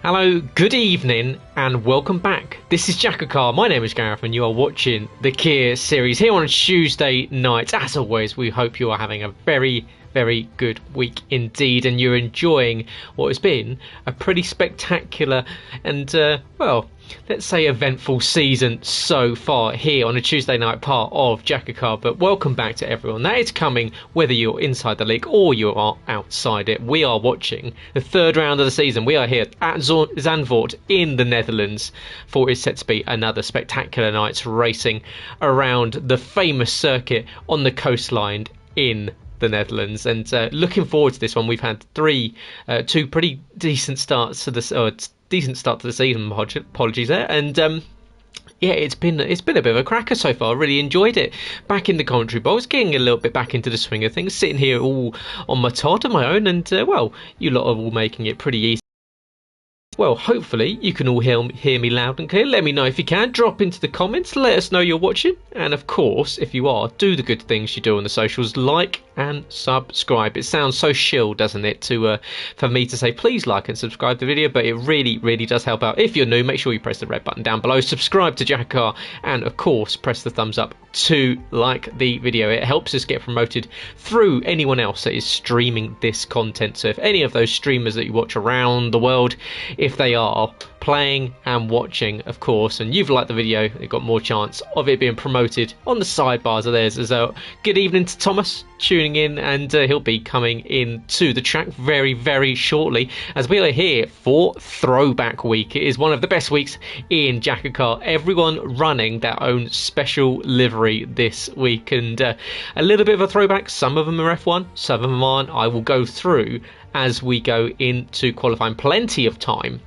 Hello, good evening, and welcome back. This is JACKOCAR. My name is Gareth, and you are watching the Kia series here on Tuesday night. As always, we hope you are having a very good week indeed, and you're enjoying what has been a pretty spectacular and, well, let's say eventful season so far here on a Tuesday night part of JACKOCAR. But welcome back to everyone that is coming, whether you're inside the league or you are outside it. We are watching the third round of the season. We are here at Zandvoort in the Netherlands for it's set to be another spectacular night's racing around the famous circuit on the coastline in the Netherlands, and looking forward to this one. We've had two pretty decent starts to the season. Apologies there, and yeah, it's been a bit of a cracker so far. I really enjoyed it. Back in the commentary box, getting a little bit back into the swing of things, sitting here all on my Todd on my own, and well, you lot are all making it pretty easy. Well, hopefully you can all hear me loud and clear. Let me know if you can. Drop into the comments. Let us know you're watching. And of course, if you are, do the good things you do on the socials. Like and subscribe. It sounds so shill, doesn't it, for me to say please like and subscribe to the video, but it really does help out. If you're new, make sure you press the red button down below. Subscribe to JACKOCAR, and of course, press the thumbs up to like the video. It helps us get promoted through anyone else that is streaming this content. So if any of those streamers that you watch around the world, if they are playing and watching, of course, and you've liked the video, you've got more chance of it being promoted on the sidebars of theirs. So good evening to Thomas tuning in, and he'll be coming into the track very shortly, as we are here for Throwback Week. It is one of the best weeks in JACKOCAR. Everyone running their own special livery this week, and a little bit of a throwback. Some of them are F1, some of them aren't. I will go through as we go into qualifying. Plenty of time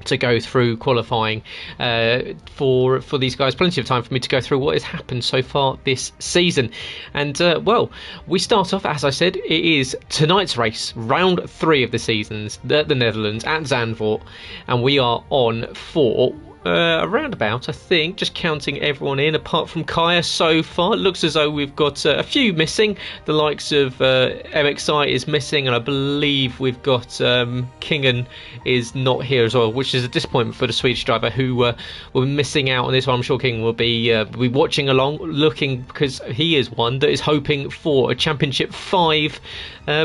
to go through qualifying for these guys. Plenty of time for me to go through what has happened so far this season. And well, we start off, as I said, it is tonight's race, round 3 of the seasons, the Netherlands at Zandvoort, and we are on for around about, I think, just counting everyone in apart from Kaya so far. It looks as though we've got a few missing. The likes of MXI is missing, and I believe we've got Kingen is not here as well, which is a disappointment for the Swedish driver who will be missing out on this one. I'm sure Kingen will be watching along, looking, because he is one that is hoping for a Championship 5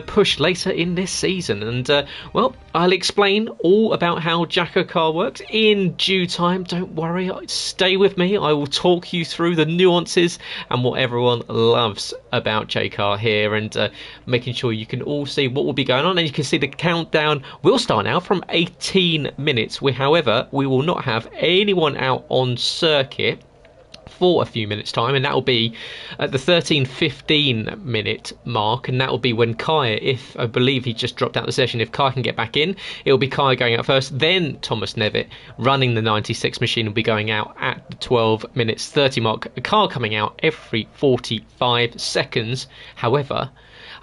push later in this season. And well, I'll explain all about how JACKOCAR works in due time. Don't worry, stay with me. I will talk you through the nuances and what everyone loves about JACKOCAR here, and making sure you can all see what will be going on. And you can see the countdown will start now from 18 minutes. However, we will not have anyone out on circuit for a few minutes time, and that will be at the 13:15 minute mark, and that will be when Kaya, if I believe he just dropped out the session, if Kaya can get back in, it will be Kaya going out first, then Thomas Nevitt running the 96 machine will be going out at the 12 minutes 30 mark. A car coming out every 45 seconds. However,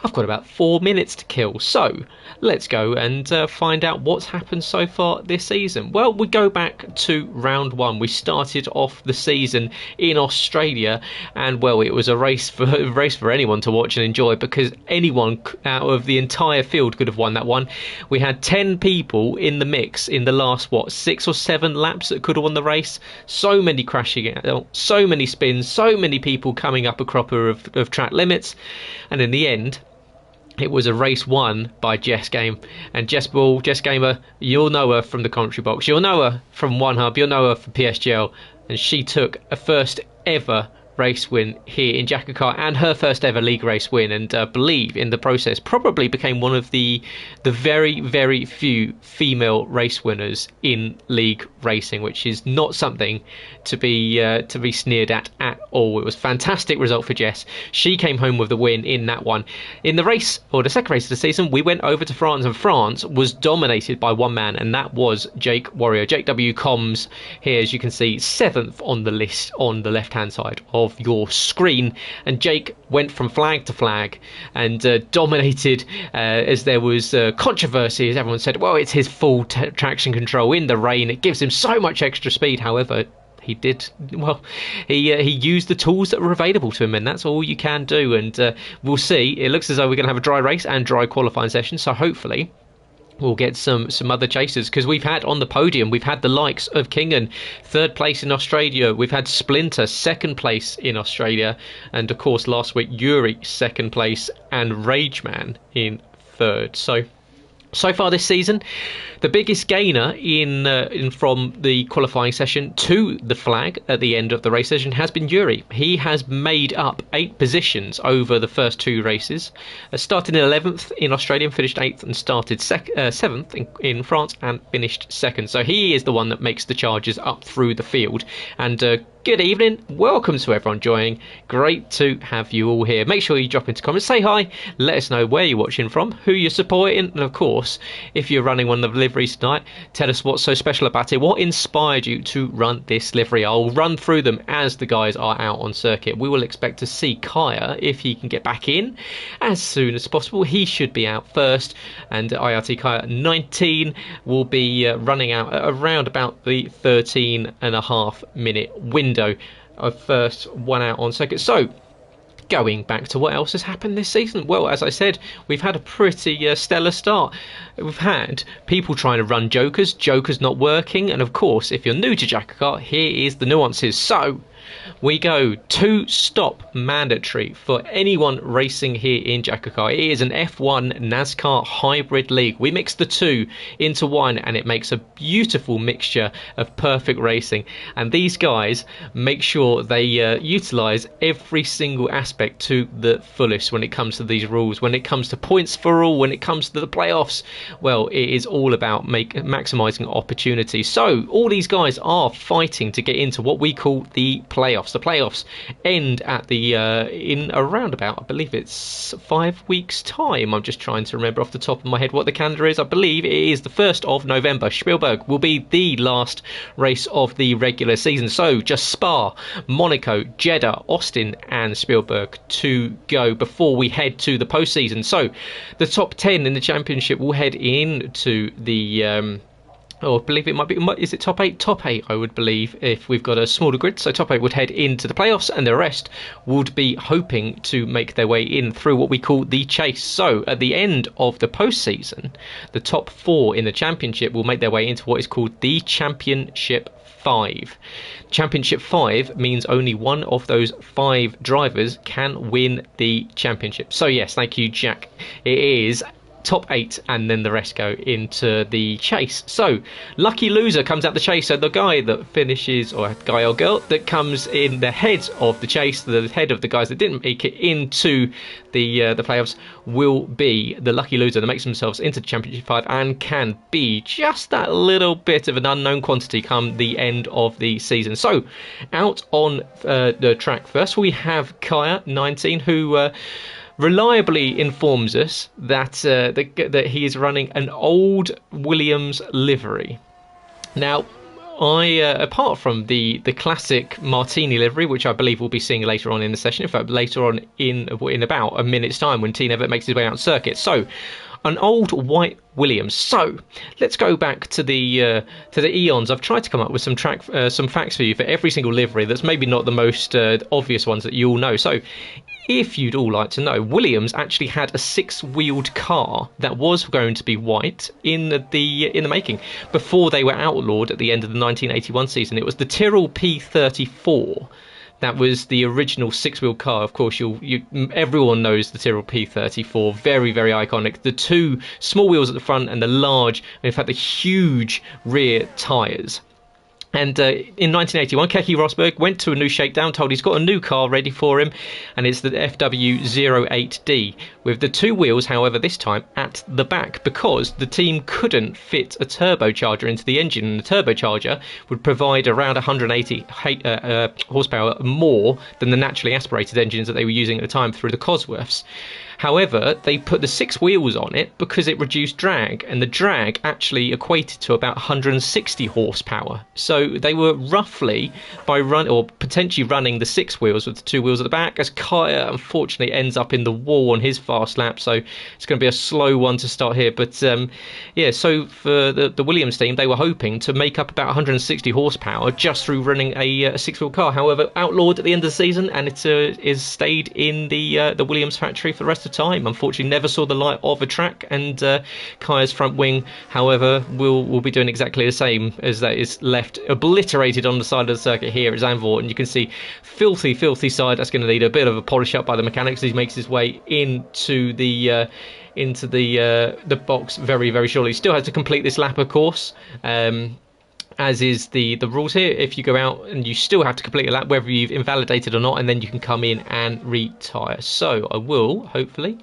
I've got about 4 minutes to kill, so let's go and find out what's happened so far this season. Well, we go back to round 1. We started off the season in Australia, and well, it was a race for anyone to watch and enjoy, because anyone out of the entire field could have won that one. We had 10 people in the mix in the last 6 or 7 laps that could have won the race. So many crashing out, so many spins, so many people coming up a cropper of track limits, and in the end, it was a race won by Jess Game. And Jess Gamer, you'll know her from the commentary box, you'll know her from One Hub, you'll know her from PSGL, and she took a first ever race win here in JACKOCAR, and her first ever league race win, and believe in the process probably became one of the very few female race winners in league racing, which is not something to be sneered at all. It was a fantastic result for Jess. She came home with the win in that one. In the race, or the second race of the season, we went over to France, and France was dominated by one man, and that was Jake Warrior. Jake W. Combs here, as you can see, 7th on the list on the left hand side of your screen, and Jake went from flag to flag and dominated, as there was controversy, as everyone said, well, it's his full traction control in the rain, it gives him so much extra speed. However, he did well. He used the tools that were available to him, and that's all you can do. And we'll see. It looks as though we're going to have a dry race and dry qualifying session, so hopefully we'll get some other chasers, because we've had on the podium, we've had the likes of Kingan, third place in Australia, we've had Splinter, second place in Australia, and of course last week Yuri, second place, and Rageman in third. So far this season, the biggest gainer in from the qualifying session to the flag at the end of the race session has been Yuri. He has made up 8 positions over the first 2 races. Started in 11th in Australia and finished 8th, and started 7th in France and finished 2nd. So he is the one that makes the charges up through the field. And good evening, welcome to everyone joining. Great to have you all here. Make sure you drop into comments, say hi, let us know where you're watching from, who you're supporting, and of course, if you're running one of the liveries tonight, tell us what's so special about it. What inspired you to run this livery? I'll run through them as the guys are out on circuit. We will expect to see Kaya, if he can get back in, as soon as possible. He should be out first, and IRT Kaya 19 will be running out at around about the 13.5-minute window of first one out on second. So going back to what else has happened this season, well, as I said, we've had a pretty stellar start. We've had people trying to run jokers not working, and of course, if you're new to JACKOCAR, here is the nuances. So we go 2-stop mandatory for anyone racing here in JACKOCAR. It is an F1 NASCAR hybrid league. We mix the two into one, and it makes a beautiful mixture of perfect racing. And these guys make sure they utilise every single aspect to the fullest when it comes to these rules. When it comes to points for all, when it comes to the playoffs, well, it is all about maximising opportunity. So all these guys are fighting to get into what we call the playoffs. The playoffs end at the in around about, I believe it's 5 weeks time. I'm just trying to remember off the top of my head what the calendar is. I believe it is the 1st of November. Spielberg will be the last race of the regular season. So just Spa, Monaco, Jeddah, Austin and Spielberg to go before we head to the postseason. So the top 10 in the championship will head into the I believe it might be, is it top 8? Top 8, I would believe, if we've got a smaller grid. So top 8 would head into the playoffs, and the rest would be hoping to make their way in through what we call the chase. So at the end of the postseason, the top 4 in the championship will make their way into what is called the Championship 5. Championship 5 means only one of those 5 drivers can win the championship. So yes, thank you, Jack. It is top 8, and then the rest go into the chase. So lucky loser comes out the chase. So the guy that finishes, or guy or girl that comes in the head of the chase, the head of the guys that didn't make it into the playoffs, will be the lucky loser that makes themselves into the Championship 5 and can be just that little bit of an unknown quantity come the end of the season. So out on the track first, we have Kaya 19, who reliably informs us that that he is running an old Williams livery. Now, apart from the classic Martini livery, which I believe we'll be seeing later on in the session, in fact later on in about a minute's time when Teen Everett makes his way out circuit. So an old white Williams. So let's go back to the eons. I've tried to come up with some facts for you for every single livery that's maybe not the most obvious ones that you all know. So if you'd all like to know, Williams actually had a 6-wheeled car that was going to be white in the making before they were outlawed at the end of the 1981 season. It was the Tyrrell P34. That was the original 6-wheel car. Of course, everyone knows the Tyrrell P34. Very, very iconic. The 2 small wheels at the front and the large, in fact, the huge rear tyres. And in 1981, Keke Rosberg went to a new shakedown, told he's got a new car ready for him, and it's the FW08D, with the 2 wheels, however, this time at the back, because the team couldn't fit a turbocharger into the engine, and the turbocharger would provide around 180 horsepower more than the naturally aspirated engines that they were using at the time through the Cosworths. However, they put the 6 wheels on it because it reduced drag, and the drag actually equated to about 160 horsepower. So they were roughly, potentially running the 6 wheels with the 2 wheels at the back, as Kaya unfortunately ends up in the wall on his fast lap. So it's going to be a slow one to start here. But yeah, so for the Williams team, they were hoping to make up about 160 horsepower just through running a 6-wheel car. However, outlawed at the end of the season, and it is stayed in the Williams factory for the rest of time. Unfortunately, never saw the light of a track, and Kaya's front wing, however, will be doing exactly the same, as that is left obliterated on the side of the circuit here at Zandvoort, and you can see filthy side. That's going to need a bit of a polish up by the mechanics as he makes his way into the box very shortly. He still has to complete this lap, of course, as is the rules here. If you go out and you still have to complete a lap, whether you've invalidated or not, and then you can come in and retire. So I will, hopefully,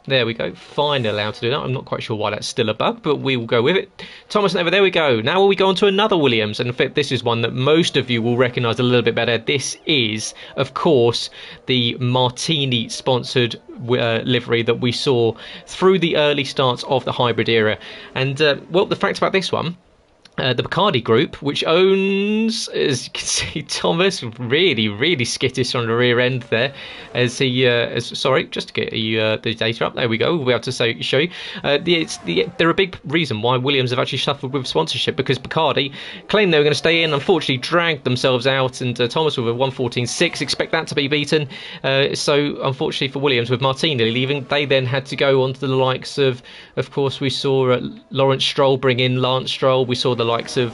there we go, finally allowed to do that. I'm not quite sure why that's still a bug, but we will go with it. Thomas Never, there we go. Now we go on to another Williams, and in fact this is one that most of you will recognise a little bit better. This is, of course, the Martini sponsored livery that we saw through the early starts of the hybrid era. And well, the fact about this one, the Bacardi Group, which owns, as you can see, Thomas, really skittish on the rear end there, as he, sorry, just to get the data up, there we go, we'll be able to show you. They're a big reason why Williams have actually suffered with sponsorship, because Bacardi claimed they were going to stay in, unfortunately dragged themselves out, and Thomas with a 1:14.6, expect that to be beaten. So unfortunately for Williams, with Martini leaving, they then had to go on to the likes of course, we saw Lawrence Stroll bring in Lance Stroll, we saw the likes of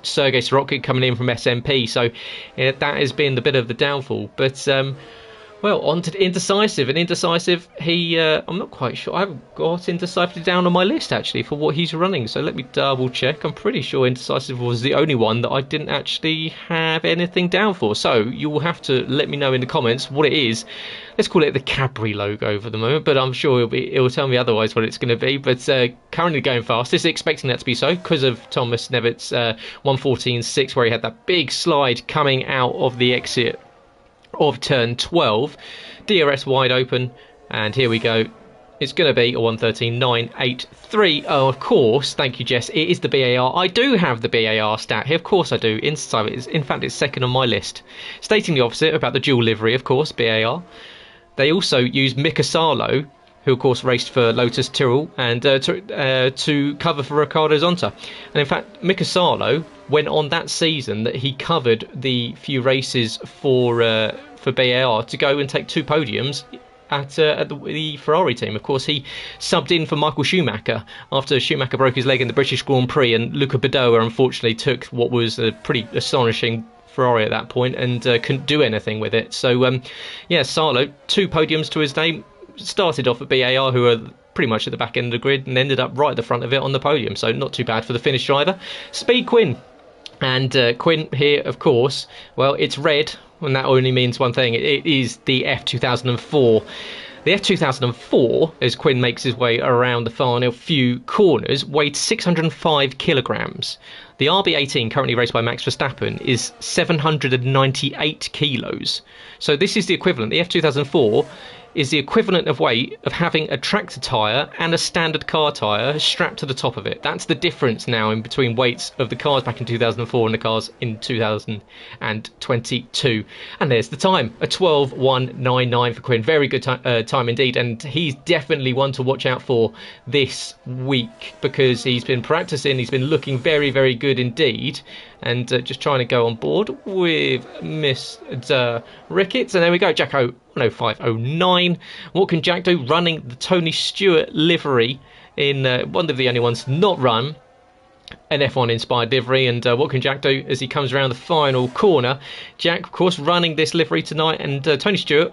Sergei Sorokin coming in from SMP, so that has been the bit of the downfall. But well, on to Indecisive, and Indecisive, he I'm not quite sure, I haven't got Indecisive down on my list actually for what he's running, so let me double check. I'm pretty sure Indecisive was the only one that I didn't actually have anything down for, so you will have to let me know in the comments what it is. Let's call it the Cadbury logo for the moment, but I'm sure it'll tell me otherwise what it's going to be. But currently going fast, is expecting that to be so because of Thomas Nevitt's 1:14.6, where he had that big slide coming out of the exit of turn 12. DRS wide open, and here we go. It's going to be a 1:13.983. Oh, of course, thank you, Jess. It is the BAR. I do have the BAR stat here. Of course I do. In fact, it's second on my list. Stating the opposite about the dual livery, of course, BAR. They also used Mika Salo, who of course raced for Lotus Tyrrell, and to cover for Ricardo Zonta. And in fact, Mika Salo went on that season that he covered the few races for BAR to go and take 2 podiums at the Ferrari team. Of course, he subbed in for Michael Schumacher after Schumacher broke his leg in the British Grand Prix, and Luca Badoer unfortunately took what was a pretty astonishing Ferrari at that point and couldn't do anything with it. So yeah, Salo, 2 podiums to his name. Started off at BAR, who are pretty much at the back end of the grid, and ended up right at the front of it on the podium, so not too bad for the Finnish driver. Speed Quinn, and Quinn here, of course, well, it's red, and that only means one thing: it is the F2004. The F2004, as Quinn makes his way around the final few corners, weighed 605 kilograms. The RB18, currently raced by Max Verstappen, is 798 kilos. So this is the equivalent. The F2004 is the equivalent of weight of having a tractor tyre and a standard car tyre strapped to the top of it. That's the difference now in between weights of the cars back in 2004 and the cars in 2022. And there's the time, a 12:199 for Quinn. Very good time indeed, and he's definitely one to watch out for this week, because he's been practicing, he's been looking very good indeed, and just trying to go on board with Mr. Ricketts. And there we go, Jacko 105.09. What can Jack do? Running the Tony Stewart livery in one of the only ones not run an F1 inspired livery. And what can Jack do as he comes around the final corner? Jack, of course, running this livery tonight, and Tony Stewart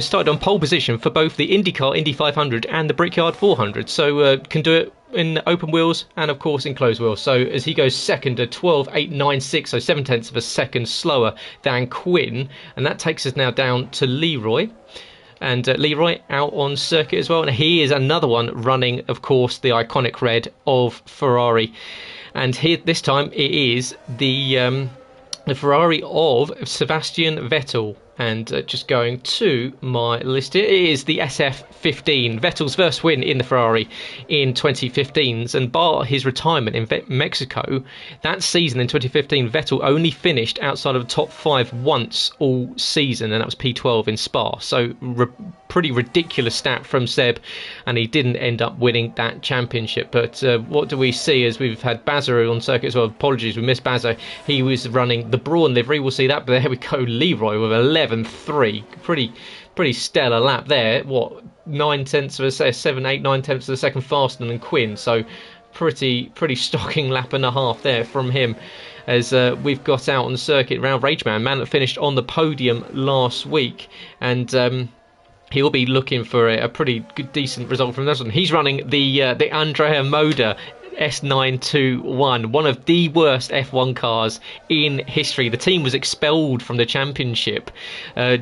started on pole position for both the IndyCar Indy 500 and the Brickyard 400, so can do it in open wheels and of course in closed wheels. So as he goes second at 12.896, so 0.7 of a second slower than Quinn, and that takes us now down to Leroy. And Leroy out on circuit as well, and he is another one running, of course, the iconic red of Ferrari. And here this time it is the Ferrari of Sebastian Vettel. And just going to my list here, it is the SF15, Vettel's first win in the Ferrari in 2015s. And bar his retirement in Mexico, that season in 2015, Vettel only finished outside of the top 5 once all season, and that was P12 in Spa. So pretty ridiculous stat from Seb, and he didn't end up winning that championship. But what do we see as we've had Bazza on circuit as well? Apologies, we missed Bazza. He was running the Brawn livery. We'll see that. But there we go, Leroy with 11.3. Pretty stellar lap there. What, 9/10 of a second, 7, 8, 9/10 of a second faster than Quinn. So pretty stocking lap and a half there from him. As we've got out on the circuit round Rageman, man that finished on the podium last week, and he'll be looking for a pretty good, decent result from this one. He's running the Andrea Moda S921, one of the worst F1 cars in history. The team was expelled from the championship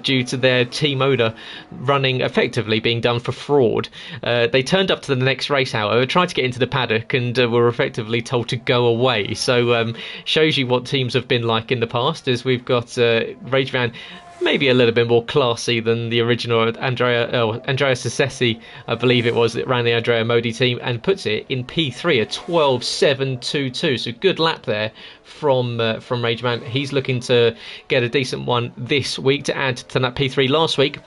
due to their team owner effectively being done for fraud. They turned up to the next race, however, tried to get into the paddock, and were effectively told to go away. So shows you what teams have been like in the past, as we've got Rageman maybe a little bit more classy than the original Andrea Sassesi, I believe it was, that ran the Andrea Modi team, and puts it in P3, a 12.722. So good lap there from Rageman. He's looking to get a decent one this week to add to that P3 last week.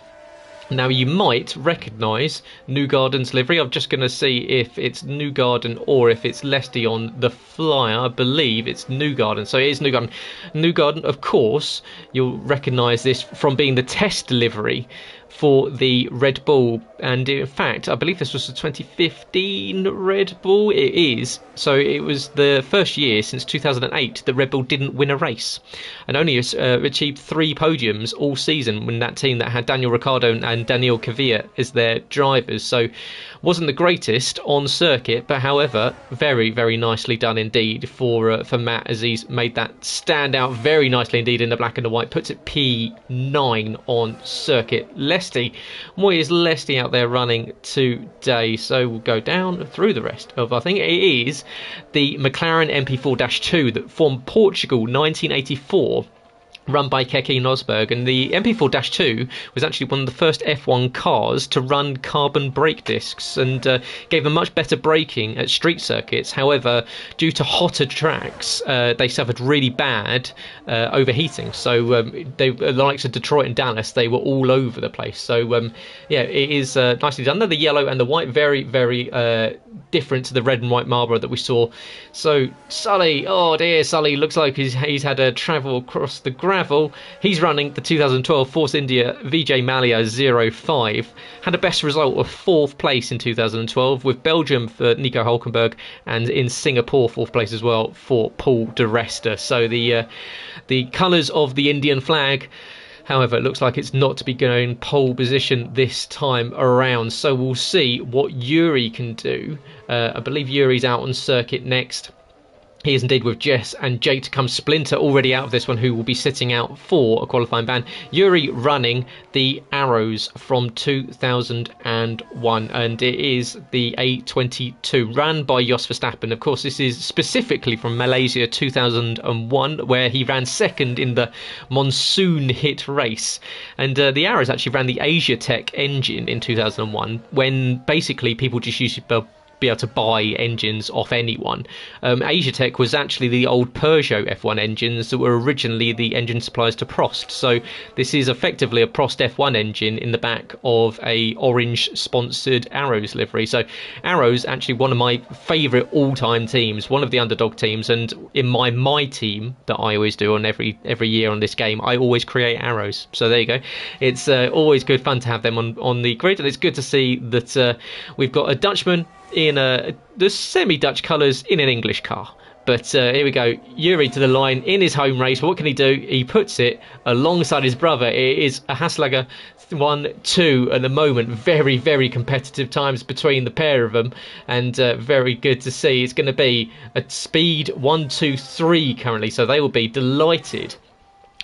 Now, you might recognise Newgarden's livery. I'm just going to see if it's Newgarden or if it's Lesty on the flyer. I believe it's Newgarden. So it is Newgarden. Newgarden, of course, you'll recognise this from being the test livery for the Red Bull, and in fact I believe this was the 2015 Red Bull. It is. So it was the first year since 2008 that Red Bull didn't win a race, and only achieved 3 podiums all season when that team that had Daniel Ricciardo and Daniel Kvyat as their drivers. So wasn't the greatest on circuit, but however very, very nicely done indeed for Matt, as he's made that stand out very nicely indeed in the black and the white. Puts it P9 on circuit. Lesty, what is Lesty out there running today? So we'll go down through the rest of, I think it is the McLaren MP4-2 that formed Portugal 1984, run by Keke Rosberg, and the MP4-2 was actually one of the first F1 cars to run carbon brake discs, and gave them much better braking at street circuits. However, due to hotter tracks, they suffered really bad overheating. So the likes of Detroit and Dallas, they were all over the place. So yeah, it is nicely done. The yellow and the white, very, very different to the red and white Marlboro that we saw. So Sully, oh dear, Sully looks like he's had a travel across the gravel. He's running the 2012 Force India Vijay Mallya 05. Had a best result of 4th place in 2012 with Belgium for Nico Hulkenberg, and in Singapore 4th place as well for Paul de Resta. So the colours of the Indian flag. However, it looks like it's not to be going pole position this time around. So we'll see what Yuri can do. I believe Yuri's out on circuit next. He is indeed, with Jess and Jake to come. Splinter already out of this one, who will be sitting out for a qualifying ban. Yuri running the Arrows from 2001, and it is the A22, ran by Jos Verstappen. Of course, this is specifically from Malaysia 2001, where he ran second in the monsoon hit race. And the Arrows actually ran the Asia Tech engine in 2001, when basically people just used to be able to buy engines off anyone. Asia Tech was actually the old Peugeot F1 engines that were originally the engine suppliers to Prost. So this is effectively a Prost F1 engine in the back of a orange sponsored Arrows livery. So Arrows, actually one of my favourite all-time teams, one of the underdog teams, and in my team that I always do on every year on this game, I always create Arrows. So there you go. It's always good fun to have them on the grid, and it's good to see that we've got a Dutchman in the semi-Dutch colours in an English car. But here we go, Yuri to the line in his home race. What can he do? He puts it alongside his brother. It is a Haslager 1-2 at the moment. Very, very competitive times between the pair of them, and very good to see. It's going to be a speed 1-2-3 currently, so they will be delighted.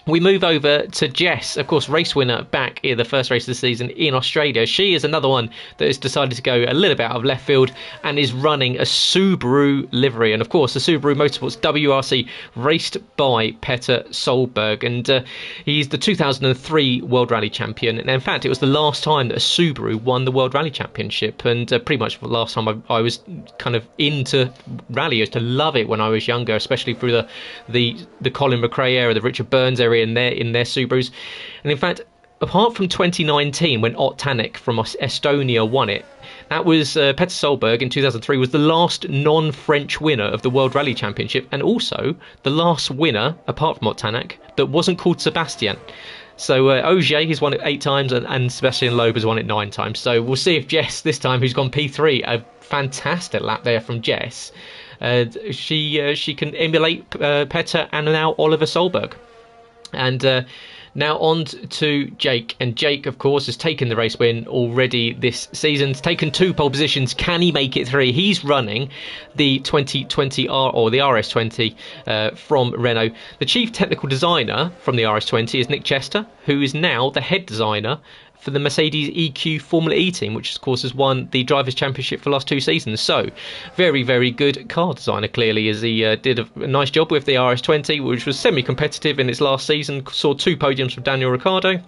We move over to Jess, of course, race winner back in the first race of the season in Australia. She is another one that has decided to go a little bit out of left field and is running a Subaru livery. And of course, the Subaru Motorsports WRC, raced by Petter Solberg. And he's the 2003 World Rally Champion. And in fact, it was the last time that a Subaru won the World Rally Championship. And pretty much the last time I was kind of into rally. I used to love it when I was younger, especially through the Colin McRae era, the Richard Burns era, in their Subarus. And in fact, apart from 2019 when Ott Tänak from Estonia won it, that was Petter Solberg in 2003 was the last non-French winner of the World Rally Championship, and also the last winner, apart from Ott Tänak, that wasn't called Sebastian. So Ogier, he's won it 8 times, and Sebastian Loeb has won it 9 times. So we'll see if Jess this time, who's gone P3, a fantastic lap there from Jess, she can emulate Petter and now Oliver Solberg. And now on to Jake, and Jake, of course, has taken the race win already this season. He's taken 2 pole positions. Can he make it 3? He's running the 2020 or the RS20 from Renault. The chief technical designer from the RS20 is Nick Chester, who is now the head designer for the Mercedes EQ Formula E team, which of course has won the Drivers' Championship for the last 2 seasons. So very, very good car designer, clearly, as he did a nice job with the RS20, which was semi-competitive in its last season. Saw 2 podiums from Daniel Ricciardo.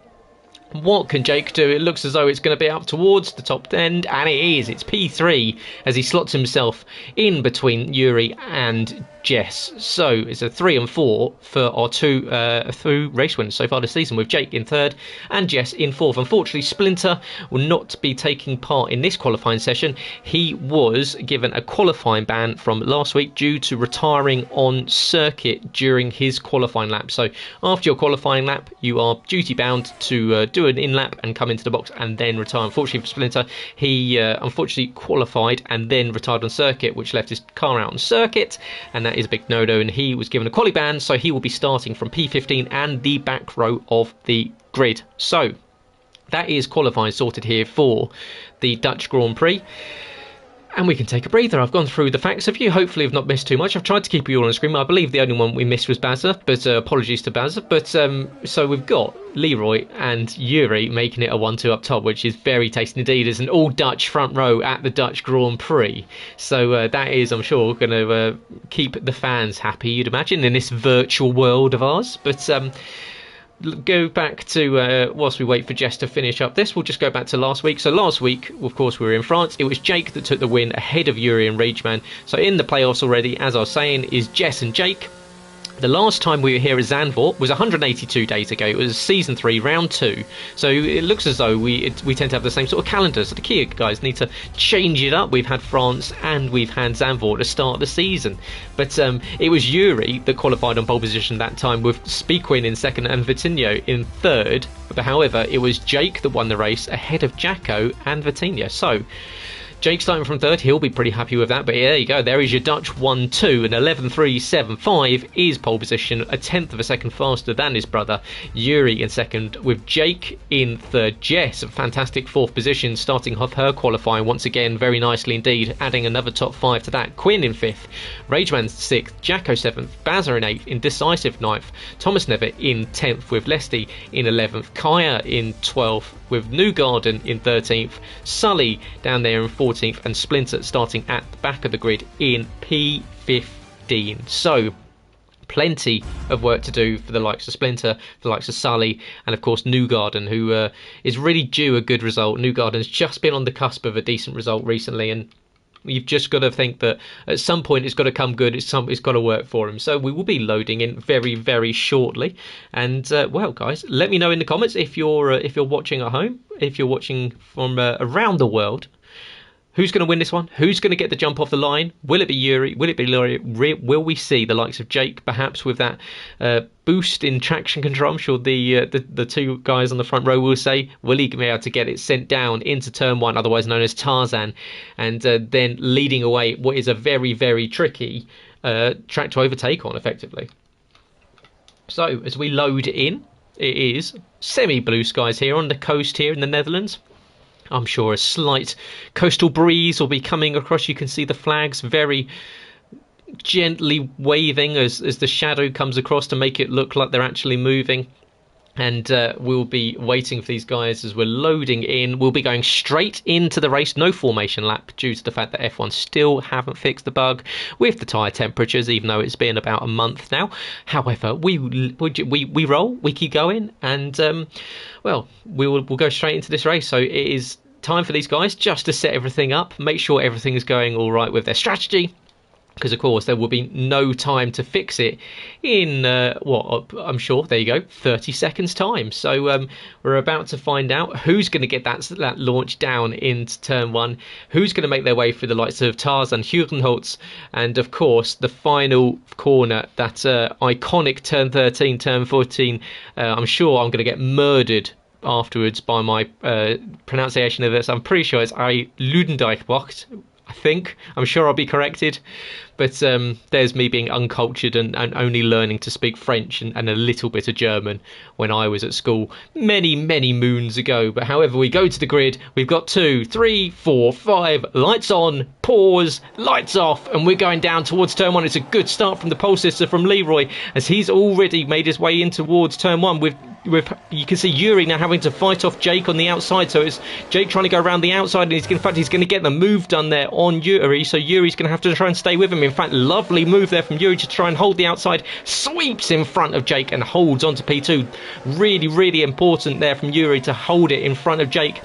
What can Jake do? It looks as though it's going to be up towards the top end, and it is. It's P3 as he slots himself in between Yuri and Jess. So it's a 3 and 4 for our 2 race wins so far this season, with Jake in 3rd and Jess in 4th. Unfortunately, Splinter will not be taking part in this qualifying session. He was given a qualifying ban from last week due to retiring on circuit during his qualifying lap. So after your qualifying lap, you are duty bound to do an in-lap and come into the box and then retire. Unfortunately for Splinter, he unfortunately qualified and then retired on circuit, which left his car out on circuit, and that is a big no-no, and he was given a quali ban, so he will be starting from P15 and the back row of the grid. So that is qualifying sorted here for the Dutch Grand Prix. And we can take a breather. I've gone through the facts of you. Hopefully I've not missed too much. I've tried to keep you all on the screen. I believe the only one we missed was Bazza, but apologies to Bazza. But so we've got Leroy and Yuri making it a 1-2 up top, which is very tasty indeed. It's an all-Dutch front row at the Dutch Grand Prix. So that is, I'm sure, going to keep the fans happy, you'd imagine, in this virtual world of ours. But go back to, whilst we wait for Jess to finish up this, we'll just go back to last week. So last week, of course, we were in France. It was Jake that took the win ahead of Yuri and Rageman. So in the playoffs already, as I was saying, is Jess and Jake. The last time we were here at Zandvoort was 182 days ago. It was season 3, round 2. So it looks as though we tend to have the same sort of calendar. So the Kia guys need to change it up. We've had France and we've had Zandvoort to start the season. But it was Yuri that qualified on pole position that time, with Spequin in 2nd and Vitinho in 3rd. But however, it was Jake that won the race ahead of Jacko and Vitinho. So Jake starting from 3rd, he'll be pretty happy with that. But there you go, there is your Dutch 1-2, and 11.375 is pole position, a 10th of a second faster than his brother Yuri in 2nd, with Jake in 3rd. Jess, a fantastic 4th position, starting off her qualifying once again very nicely indeed, adding another top 5 to that. Quinn in 5th, Rageman 6th, Jacko 7th, Bazza in 8th, Indecisive 9th, Thomas Never in 10th, with Lesty in 11th, Kaya in 12th, with Newgarden in 13th, Sully down there in 14th, and Splinter starting at the back of the grid in P15. So plenty of work to do for the likes of Splinter, for the likes of Sully, and of course Newgarden, who is really due a good result. Newgarden's just been on the cusp of a decent result recently, and you've just got to think that at some point it's got to come good. It's got to work for him. So we will be loading in very, very shortly. And well, guys, let me know in the comments if you're watching at home, if you're watching from around the world. Who's going to win this one? Who's going to get the jump off the line? Will it be Yuri? Will it be Leroy? Will we see the likes of Jake, perhaps with that boost in traction control? I'm sure the 2 guys on the front row will say, will he be able to get it sent down into turn 1, otherwise known as Tarzan, and then leading away what is a very, very tricky track to overtake on, effectively. So as we load in, it is semi-blue skies here on the coast here in the Netherlands. I'm sure a slight coastal breeze will be coming across. You can see the flags very gently waving as the shadow comes across to make it look like they're actually moving. And we'll be waiting for these guys as we're loading in. We'll be going straight into the race. No formation lap due to the fact that F1 still haven't fixed the bug with the tyre temperatures, even though it's been about a month now. However, we roll, we keep going, and well, we'll go straight into this race. So it is time for these guys just to set everything up, make sure everything is going all right with their strategy. because of course there will be no time to fix it in what I'm sure, there you go, 30 seconds time. So we're about to find out who's going to get that launch down into turn one, who's going to make their way through the likes of Tarzan, Hugenholtz, and of course the final corner, that iconic turn 13, turn 14. I'm sure I'm going to get murdered afterwards by my pronunciation of this. I'm pretty sure it's a Ludendijkbocht, I think. I'm sure I'll be corrected, but there's me being uncultured and only learning to speak French and a little bit of German when I was at school many moons ago. But however, we go to the grid, we've got 2, 3, 4, 5, lights on, pause, lights off, and we're going down towards turn one. It's a good start from the pole sister from Leroy, as he's already made his way in towards turn one with you can see Yuri now having to fight off Jake on the outside. So it's Jake trying to go around the outside, and he's going to get the move done there on Yuri. So Yuri's going to have to try and stay with him. In fact, lovely move there from Yuri to try and hold the outside. Sweeps in front of Jake and holds onto P2. Really important there from Yuri to hold it in front of Jake.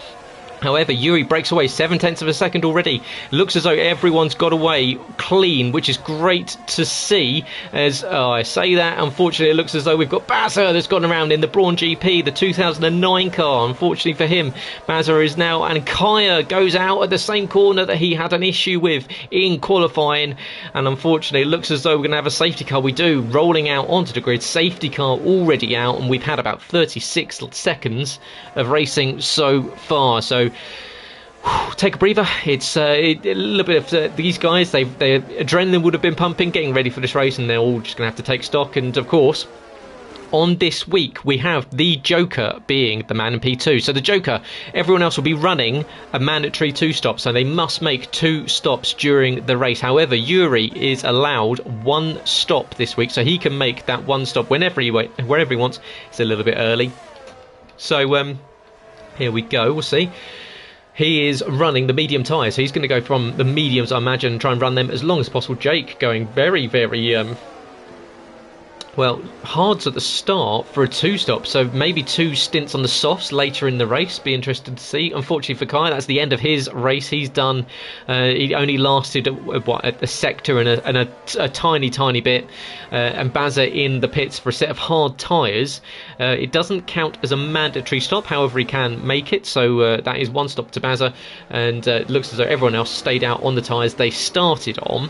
However, Yuri breaks away 0.7 of a second already. Looks as though everyone's got away clean, which is great to see. As I say that, unfortunately, it looks as though we've got Bazza that's gone around in the Brawn GP, the 2009 car. Unfortunately for him, Bazza is now, and Kaya goes out at the same corner that he had an issue with in qualifying. And unfortunately, it looks as though we're going to have a safety car. We do, rolling out onto the grid. Safety car already out, and we've had about 36 seconds of racing so far. So take a breather. It's a little bit of these guys, their adrenaline would have been pumping getting ready for this race, and they're all just going to have to take stock. And of course, on this week we have the Joker being the man in P2. So the Joker, everyone else will be running a mandatory 2-stop, so they must make 2 stops during the race. However, Yuri is allowed 1 stop this week, so he can make that 1 stop wherever he wants. It's a little bit early, so here we go. We'll see. He is running the medium tyres, so he's going to go from the mediums, I imagine, and try and run them as long as possible. Jake going very well, hards at the start for a 2-stop, so maybe 2 stints on the softs later in the race. Be interested to see. Unfortunately for Kai, that's the end of his race. He's done. He only lasted a sector and a tiny bit. And Bazza in the pits for a set of hard tyres. It doesn't count as a mandatory stop, however he can make it. So that is 1 stop to Bazza, and it looks as though everyone else stayed out on the tyres they started on.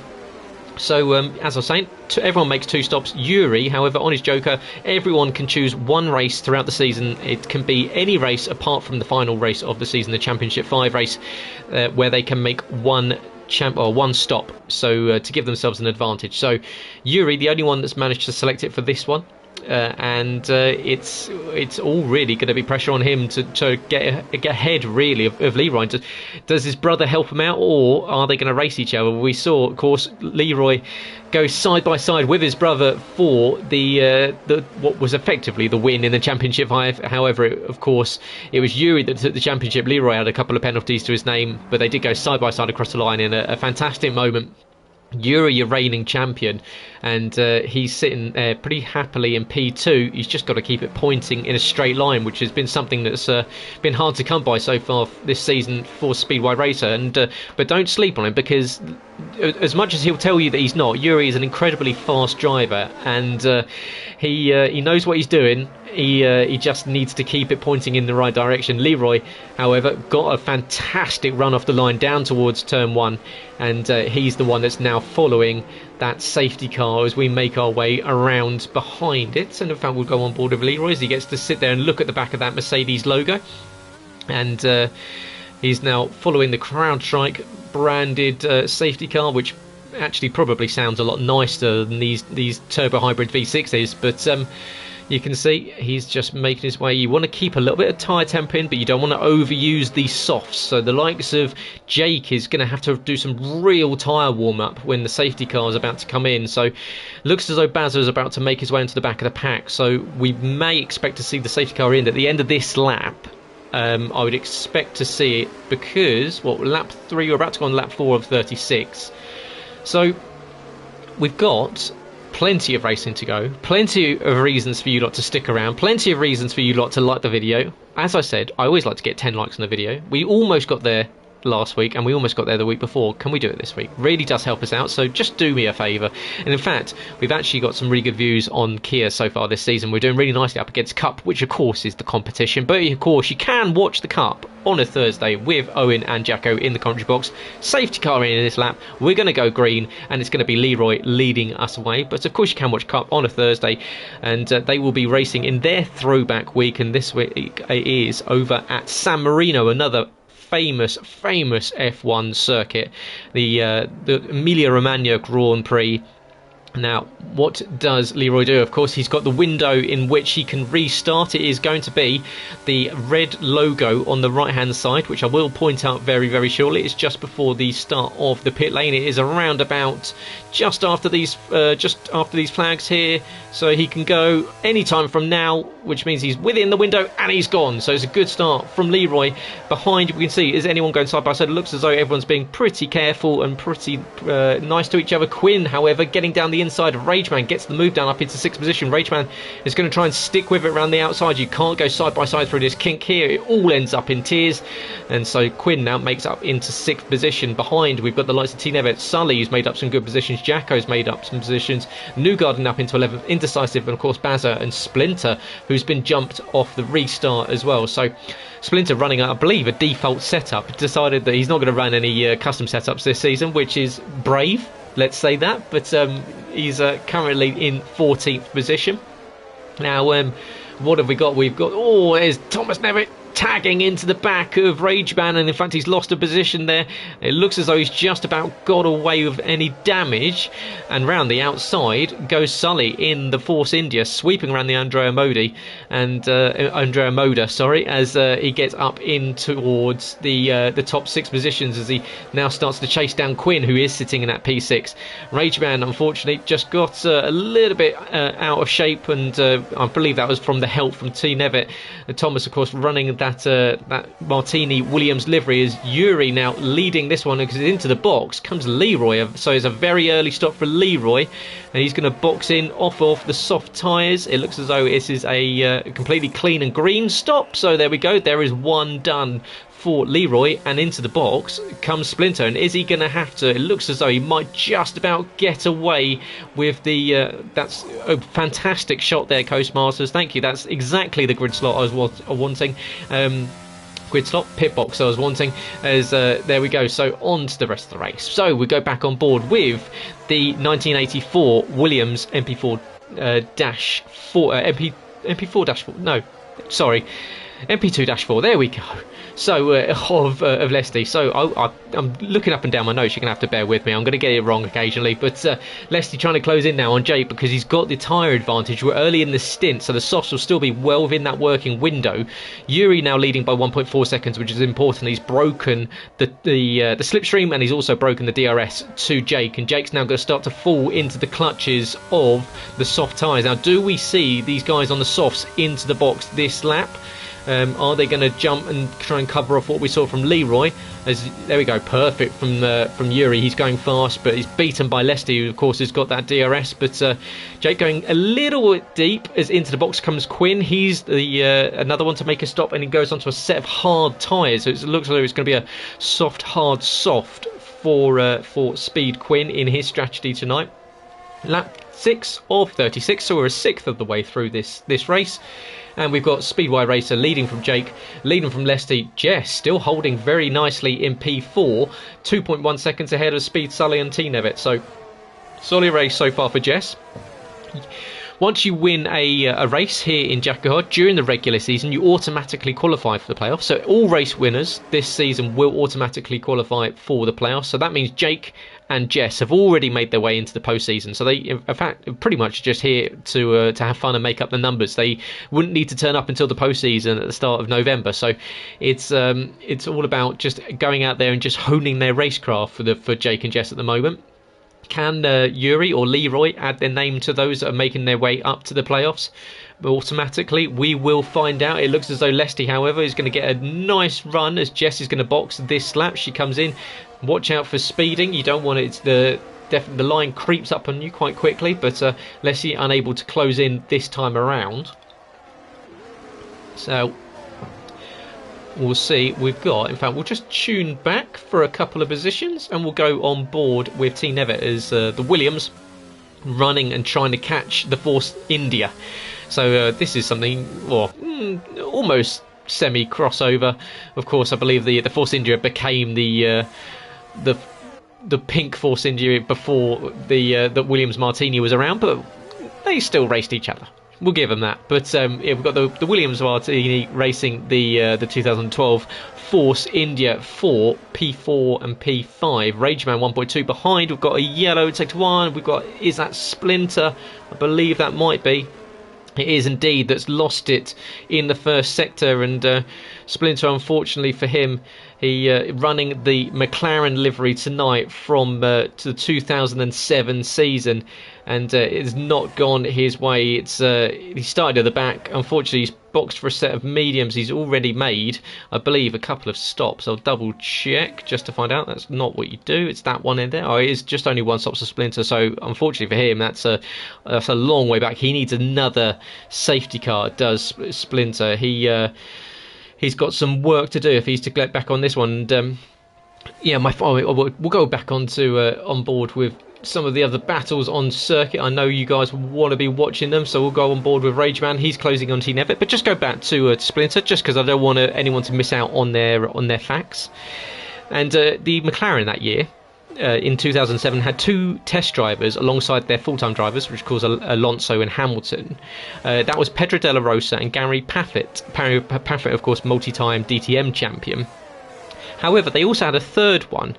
So, as I was saying, everyone makes 2 stops. Yuri, however, on his Joker, everyone can choose 1 race throughout the season. It can be any race apart from the final race of the season, the Championship 5 race, where they can make 1 stop, so to give themselves an advantage. So, Yuri, the only one that's managed to select it for this one. And it's all really going to be pressure on him to get ahead really of Leroy. Does his brother help him out, or are they going to race each other? We saw, of course, Leroy go side by side with his brother for the what was effectively the win in the Championship 5. However, of course, it was Yuri that took the championship. Leroy had a couple of penalties to his name, but they did go side by side across the line in a fantastic moment. Yuri, your reigning champion, and he's sitting pretty happily in P2. He's just got to keep it pointing in a straight line, which has been something that's been hard to come by so far this season for Speedway Racer. And but don't sleep on him, because as much as he'll tell you that he's not, Yuri is an incredibly fast driver, and he knows what he's doing. He just needs to keep it pointing in the right direction. Leroy, however, got a fantastic run off the line down towards turn 1, and he's the one that's now following that safety car as we make our way around behind it. And in fact, we'll go on board with Leroy as he gets to sit there and look at the back of that Mercedes logo, and he's now following the CrowdStrike branded safety car, which actually probably sounds a lot nicer than these turbo hybrid V6s, but you can see he's just making his way. You want to keep a little bit of tyre temp in, but you don't want to overuse these softs. So the likes of Jake is going to have to do some real tyre warm-up when the safety car is about to come in. So looks as though Bazza is about to make his way into the back of the pack. So we may expect to see the safety car in at the end of this lap. I would expect to see it, because, lap 3, we're about to go on lap 4 of 36. So we've got plenty of racing to go, plenty of reasons for you lot to stick around, plenty of reasons for you lot to like the video. As I said, I always like to get 10 likes on the video. We almost got there last week, and we almost got there the week before. Can we do it this week? Really does help us out, so just do me a favour. And in fact, we've actually got some really good views on Kia so far this season. We're doing really nicely up against Cup, which of course is the competition, but of course you can watch the Cup on a Thursday with Owen and Jacko in the commentary box. Safety car in this lap, we're going to go green, and it's going to be Leroy leading us away. But of course you can watch Cup on a Thursday, and they will be racing in their throwback week, and this week is over at San Marino, another famous F1 circuit, the Emilia Romagna Grand Prix. Now, what does Leroy do? Of course, he's got the window in which he can restart. It is going to be the red logo on the right-hand side, which I will point out very shortly. It's just before the start of the pit lane. It is around about just after these flags here, so he can go any time from now, which means he's within the window and he's gone. So it's a good start from Leroy. Behind, we can see, is anyone going side by side? It looks as though everyone's being pretty careful and pretty nice to each other. Quinn, however, getting down the inside of Rageman, gets the move down up into 6th position. Rageman is going to try and stick with it around the outside. You can't go side by side through this kink here. It all ends up in tears, and so Quinn now makes up into 6th position. Behind, we've got the likes of T. Nevitt, Sully, who's made up some good positions. Jacko's made up some positions. Newgarden up into 11th, Indecisive, and of course Bazza and Splinter, who's been jumped off the restart as well. So Splinter running, I believe, a default setup. Decided that he's not going to run any custom setups this season, which is brave, let's say that. But he's currently in 14th position. Now, what have we got? We've got, there's Thomas Nevitt tagging into the back of Rageman, and in fact he's lost a position there. It looks as though he's just about got away with any damage, and round the outside goes Sully in the Force India, sweeping around the Andrea Moda, sorry, as he gets up in towards the top 6 positions, as he now starts to chase down Quinn, who is sitting in that P6. Rageman, unfortunately, just got a little bit out of shape, and I believe that was from the help from T. Nevitt. Thomas, of course, running that Martini Williams livery, is Yuri now leading this one, because into the box comes Leroy. So it's a very early stop for Leroy, and he's going to box in off of the soft tyres. It looks as though this is a completely clean and green stop. So there we go. There is one done for Leroy, and into the box comes Splinter. And is he going to have to? It looks as though he might just about get away with the that's a fantastic shot there, Coastmasters, thank you. That's exactly the grid slot I was wanting. Grid slot, pit box I was wanting, as there we go. So on to the rest of the race. So we go back on board with the 1984 Williams MP4 MP4-4, no, sorry, MP2-4, there we go. So of Lesty. So I'm looking up and down my notes. You're going to have to bear with me. I'm going to get it wrong occasionally. But Lesty trying to close in now on Jake, because he's got the tyre advantage. We're early in the stint, so the softs will still be well within that working window. Yuri now leading by 1.4 seconds, which is important. He's broken the slipstream, and he's also broken the DRS to Jake. And Jake's now going to start to fall into the clutches of the soft tyres. Now, do we see these guys on the softs into the box this lap? Are they going to jump and try and cover off what we saw from Leroy? There we go, perfect from Yuri. He's going fast, but he's beaten by Lesty, who of course has got that DRS. But Jake going a little bit deep, as into the box comes Quinn. He's the another one to make a stop, and he goes onto a set of hard tyres. So it looks like it's going to be a soft for Speed Quinn in his strategy tonight. Lap 6 of 36, so we're a sixth of the way through this race. And we've got Speedway Racer leading from Jake, leading from Lesty. Jess still holding very nicely in P4, 2.1 seconds ahead of Speed Sully and T. Nevitt. So solid race so far for Jess. Once you win a race here in JACKOCAR during the regular season, you automatically qualify for the playoffs. So all race winners this season will automatically qualify for the playoffs. So that means Jake and Jess have already made their way into the postseason. So they, in fact, are pretty much just here to have fun and make up the numbers. They wouldn't need to turn up until the postseason at the start of November. So it's all about just going out there and just honing their racecraft for Jake and Jess at the moment. Can Yuri or Leroy add their name to those that are making their way up to the playoffs automatically? We will find out. It looks as though Lesty, however, is going to get a nice run, as Jess is going to box this lap. She comes in. Watch out for speeding. You don't want it. The line creeps up on you quite quickly, but Lesty unable to close in this time around. So we'll see. We've got, in fact, we'll just tune back for a couple of positions and we'll go on board with Team Nevitt as the Williams running and trying to catch the Force India. So this is something, well, almost semi-crossover. Of course, I believe the Force India became the pink Force India before the Williams Martini was around, but they still raced each other. We'll give them that. But yeah, we've got the Williams Martini racing the 2012 Force India 4, P4 and P5. Rageman 1.2 behind. We've got a yellow Sector 1. We've got, is that Splinter? I believe that might be. It is indeed, that's lost it in the first sector, and Splinter, unfortunately for him, he running the McLaren livery tonight from to the 2007 season, and it's not gone his way. It's he started at the back. Unfortunately, he's boxed for a set of mediums. He's already made, I believe, a couple of stops. I'll double check just to find out. That's not what you do. It's that one in there. Oh, it is just only one stop to Splinter. So unfortunately for him, that's a long way back. He needs another safety car. Does Splinter? He's got some work to do if he's to get back on this one. And yeah, we'll go back on board with some of the other battles on circuit. I know you guys want to be watching them, so we'll go on board with Rageman. He's closing on Team Nevitt, but just go back to Splinter, just because I don't want anyone to miss out on their facts. And the McLaren that year, in 2007, had two test drivers alongside their full-time drivers, which calls Alonso and Hamilton. That was Pedro de la Rosa and Gary Paffett. Paffett, of course, multi-time DTM champion. However, they also had a third one.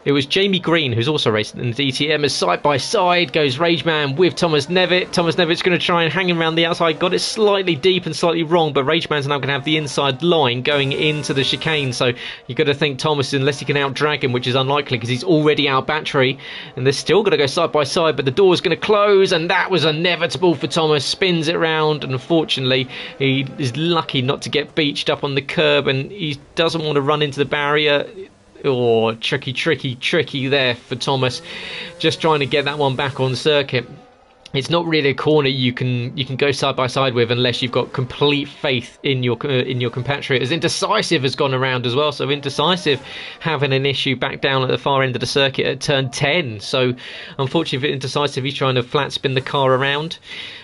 It was Jamie Green, who's also racing in the DTM, as side by side goes Rageman with Thomas Nevitt. Thomas Nevitt's going to try and hang him around the outside. Got it slightly deep and slightly wrong, but Rageman's now going to have the inside line going into the chicane. So you've got to think Thomas, unless he can out-drag him, which is unlikely because he's already out battery. And they're still going to go side by side, but the door's going to close, and that was inevitable for Thomas. Spins it round, and unfortunately, he is lucky not to get beached up on the curb, and he doesn't want to run into the barrier. Oh, tricky there for Thomas. Just trying to get that one back on circuit. It's not really a corner you can go side by side with unless you've got complete faith in your compatriot. As Indecisive has gone around as well, so Indecisive having an issue back down at the far end of the circuit at turn 10. So unfortunately for Indecisive, he's trying to flat spin the car around,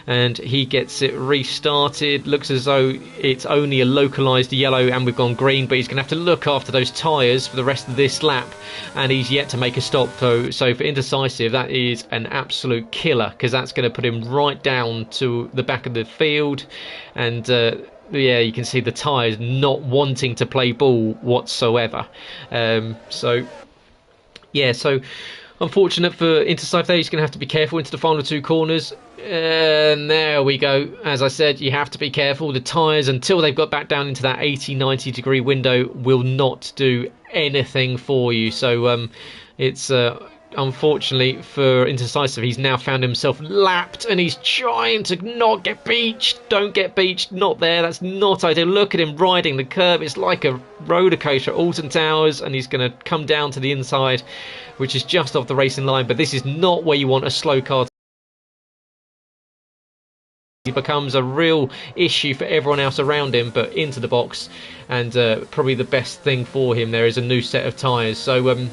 and he gets it restarted. Looks as though it's only a localised yellow and we've gone green, but he's going to have to look after those tyres for the rest of this lap, and he's yet to make a stop. So for Indecisive, that is an absolute killer, because that's going to put him right down to the back of the field, and yeah, you can see the tyres not wanting to play ball whatsoever. So unfortunate for Indecisive there. He's going to have to be careful into the final two corners. And there we go. As I said, you have to be careful. The tyres, until they've got back down into that 80-90 degree window, will not do anything for you. So it's unfortunately for Indecisive, he's now found himself lapped, and he's trying to not get beached. Don't get beached. Not there. That's not ideal. Look at him riding the curb. It's like a roller coaster at Alton Towers, and he's going to come down to the inside, which is just off the racing line. But this is not where you want a slow car. It becomes a real issue for everyone else around him, but into the box, and probably the best thing for him there is a new set of tyres. So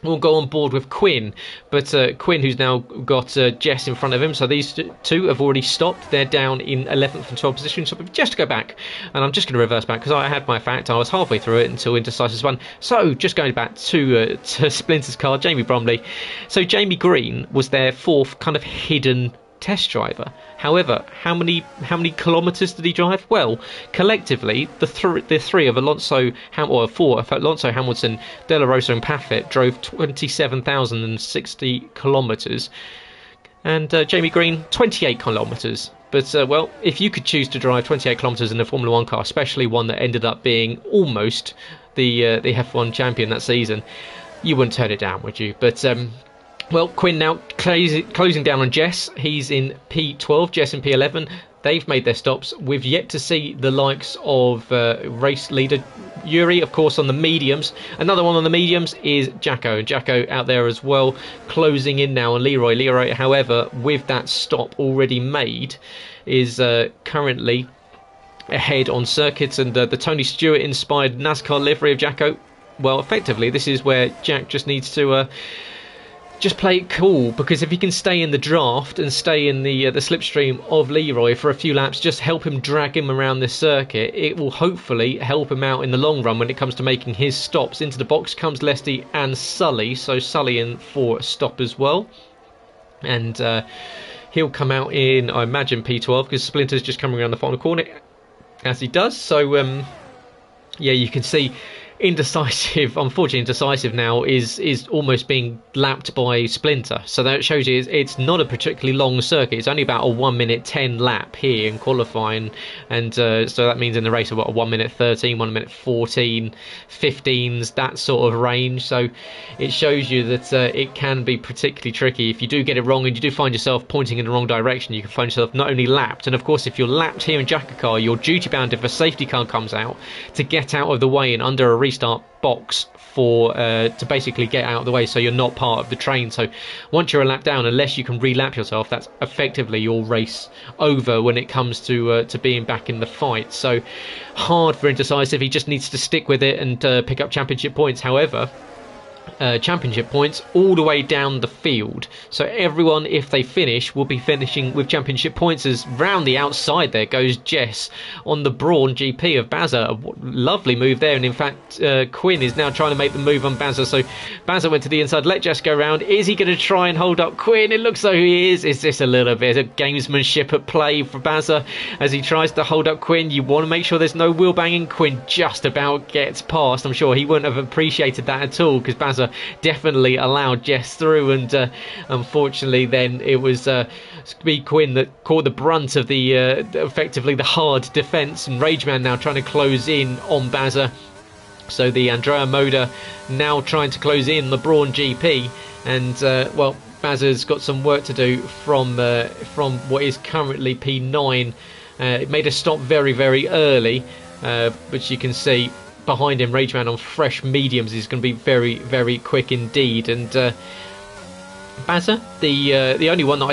we'll go on board with Quinn, but Quinn, who's now got Jess in front of him, so these two have already stopped. They're down in 11th and 12th position, so just to go back, and I'm just going to reverse back because I had my fact. I was halfway through it until Indecisive won. So just going back to Splinter's car, Jamie Bromley. So Jamie Green was their fourth kind of hidden test driver. However, how many kilometres did he drive? Well, collectively, the three of Alonso, four of Alonso, Hamilton, De La Rosa and Paffett drove 27,060 kilometres, and Jamie Green 28 kilometres. But well, if you could choose to drive 28 kilometres in a Formula 1 car, especially one that ended up being almost the F1 champion that season, you wouldn't turn it down, would you? But well, Quinn now closing down on Jess. He's in P12, Jess in P11. They've made their stops. We've yet to see the likes of race leader Yuri, of course, on the mediums. Another one on the mediums is Jacko. And Jacko out there as well, closing in now on Leroy. Leroy, however, with that stop already made, is currently ahead on circuits, and the Tony Stewart inspired NASCAR livery of Jacko, well, effectively this is where Jack just needs to just play it cool, because if he can stay in the draft and stay in the slipstream of Leroy for a few laps, just help him drag him around this circuit, it will hopefully help him out in the long run when it comes to making his stops. Into the box comes Lesty and Sully, so Sully in for a stop as well, and he'll come out in, I imagine, P12, because Splinter's just coming around the final corner as he does. So yeah, you can see Indecisive, unfortunately Indecisive now is almost being lapped by Splinter, so that shows you it's not a particularly long circuit. It's only about a 1 minute 10 lap here in qualifying, and so that means in the race of what, a 1 minute 13, 1 minute 14, 15s, that sort of range. So it shows you that it can be particularly tricky. If you do get it wrong and you do find yourself pointing in the wrong direction, you can find yourself not only lapped, and of course if you're lapped here in JACKOCAR, you're duty bound, if a safety car comes out, to get out of the way and under a restart box for to basically get out of the way, so you're not part of the train. So once you're a lap down, unless you can re-lap yourself, that's effectively your race over when it comes to being back in the fight. So hard for Indecisive. He just needs to stick with it and pick up championship points. However, championship points all the way down the field, so everyone, if they finish, will be finishing with championship points. As round the outside there goes Jess on the Brawn GP of Bazza. A lovely move there, and in fact Quinn is now trying to make the move on Bazza, so Bazza went to the inside, let Jess go round. Is he going to try and hold up Quinn? It looks like he is. Is this a little bit of gamesmanship at play for Bazza as he tries to hold up Quinn? You want to make sure there's no wheel banging. Quinn just about gets past. I'm sure he wouldn't have appreciated that at all, because Bazza definitely allowed Jess through, and unfortunately then it was Speed Quinn that caught the brunt of the effectively the hard defence, and Rageman now trying to close in on Bazza. So the Andrea Moda now trying to close in the Brawn GP, and well, Bazza's got some work to do from what is currently P9. It made a stop very, very early, but you can see behind him Rageman on fresh mediums is going to be very, very quick indeed. And Bazza, the only one that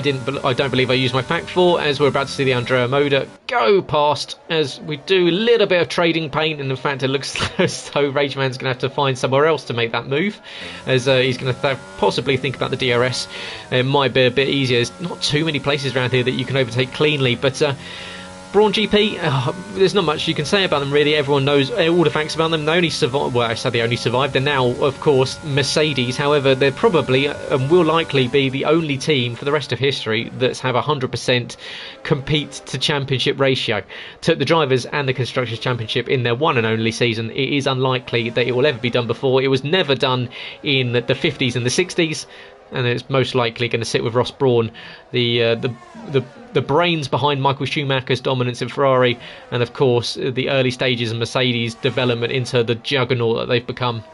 I don't believe I used my fact for, as we're about to see the Andrea Moda go past, as we do a little bit of trading paint, and in fact it looks as though Rageman's going to have to find somewhere else to make that move, as he's going to possibly think about the DRS. It might be a bit easier. There's not too many places around here that you can overtake cleanly, but Brawn GP, there's not much you can say about them really. Everyone knows all the facts about them. They only survived, well, I said they only survived. They're now, of course, Mercedes. However, they're probably and will likely be the only team for the rest of history that's have 100% compete to championship ratio. Took the Drivers and the Constructors Championship in their one and only season. It is unlikely that it will ever be done before. It was never done in the 50s and the 60s. And it's most likely going to sit with Ross Brawn, the brains behind Michael Schumacher's dominance in Ferrari, and of course the early stages of Mercedes' development into the juggernaut that they've become.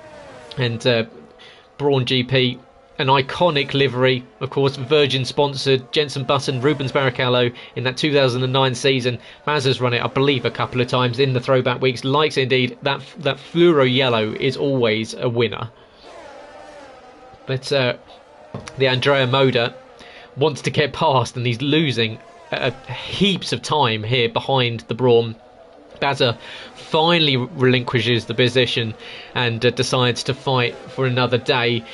And Brawn GP, an iconic livery, of course, Virgin sponsored, Jenson Button, Rubens Barrichello in that 2009 season. Mazza's run it, I believe, a couple of times in the throwback weeks. Likes indeed. That fluoro yellow is always a winner. But the Andrea Moda wants to get past, and he's losing heaps of time here behind the Brawn. Bazza finally relinquishes the position and decides to fight for another day.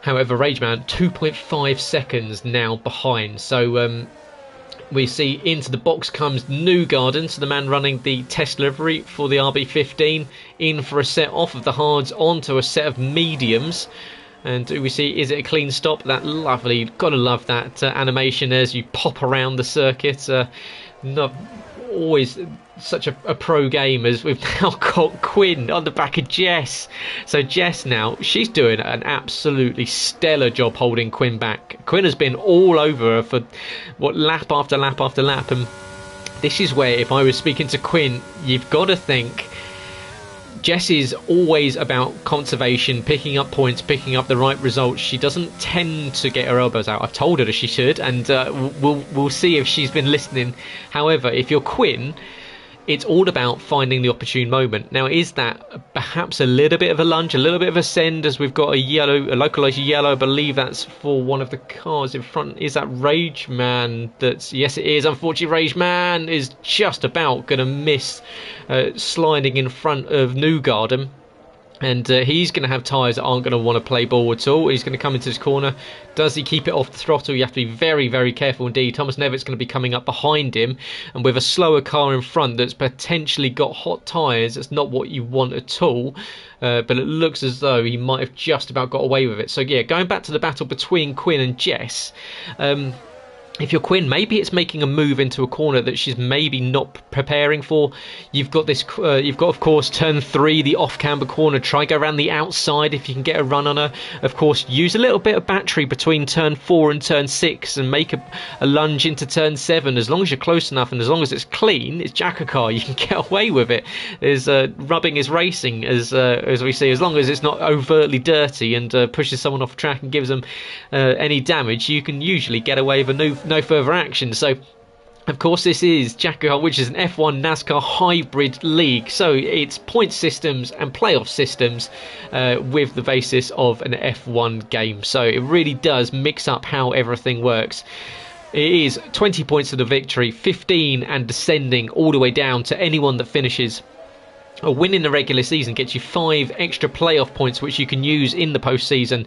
However, Rageman 2.5 seconds now behind. So we see into the box comes Newgarden, so the man running the test livery for the RB15, in for a set off of the hards onto a set of mediums. And we see, is it a clean stop? That lovely, gotta love that animation as you pop around the circuit. Not always such a pro game, as we've now got Quinn on the back of Jess. So Jess now, she's doing an absolutely stellar job holding Quinn back. Quinn has been all over her for what, lap after lap after lap, and this is where, if I was speaking to Quinn, you've got to think Jess is always about conservation, picking up points, picking up the right results. She doesn't tend to get her elbows out. I've told her that she should, and we'll see if she's been listening. However, if you're Quinn, it's all about finding the opportune moment. Now, is that perhaps a little bit of a lunge, a little bit of a send, as we've got a localized yellow? I believe that's for one of the cars in front. Is that Rage Man? Yes, it is. Unfortunately, Rage Man is just about going to miss sliding in front of Newgarden. And he's going to have tyres that aren't going to want to play ball at all. He's going to come into this corner. Does he keep it off the throttle? You have to be very, very careful indeed. Thomas Nevitt's going to be coming up behind him. And with a slower car in front that's potentially got hot tyres, that's not what you want at all. But it looks as though he might have just about got away with it. So, yeah, going back to the battle between Quinn and Jess. If you're Quinn, maybe it's making a move into a corner that she's maybe not preparing for. You've got this. You've got, of course, turn 3, the off-camber corner. Try go around the outside if you can get a run on her. Of course, use a little bit of battery between turn 4 and turn 6 and make a lunge into turn 7. As long as you're close enough and as long as it's clean, it's JACKOCAR. You can get away with it. There's rubbing is racing, as we see. As long as it's not overtly dirty and pushes someone off track and gives them any damage, you can usually get away with no further action. So, of course, this is JACKOCAR, which is an F1 NASCAR hybrid league. So it's point systems and playoff systems with the basis of an F1 game. So it really does mix up how everything works. It is 20 points to the victory, 15 and descending all the way down to anyone that finishes. A win in the regular season gets you 5 extra playoff points, which you can use in the postseason.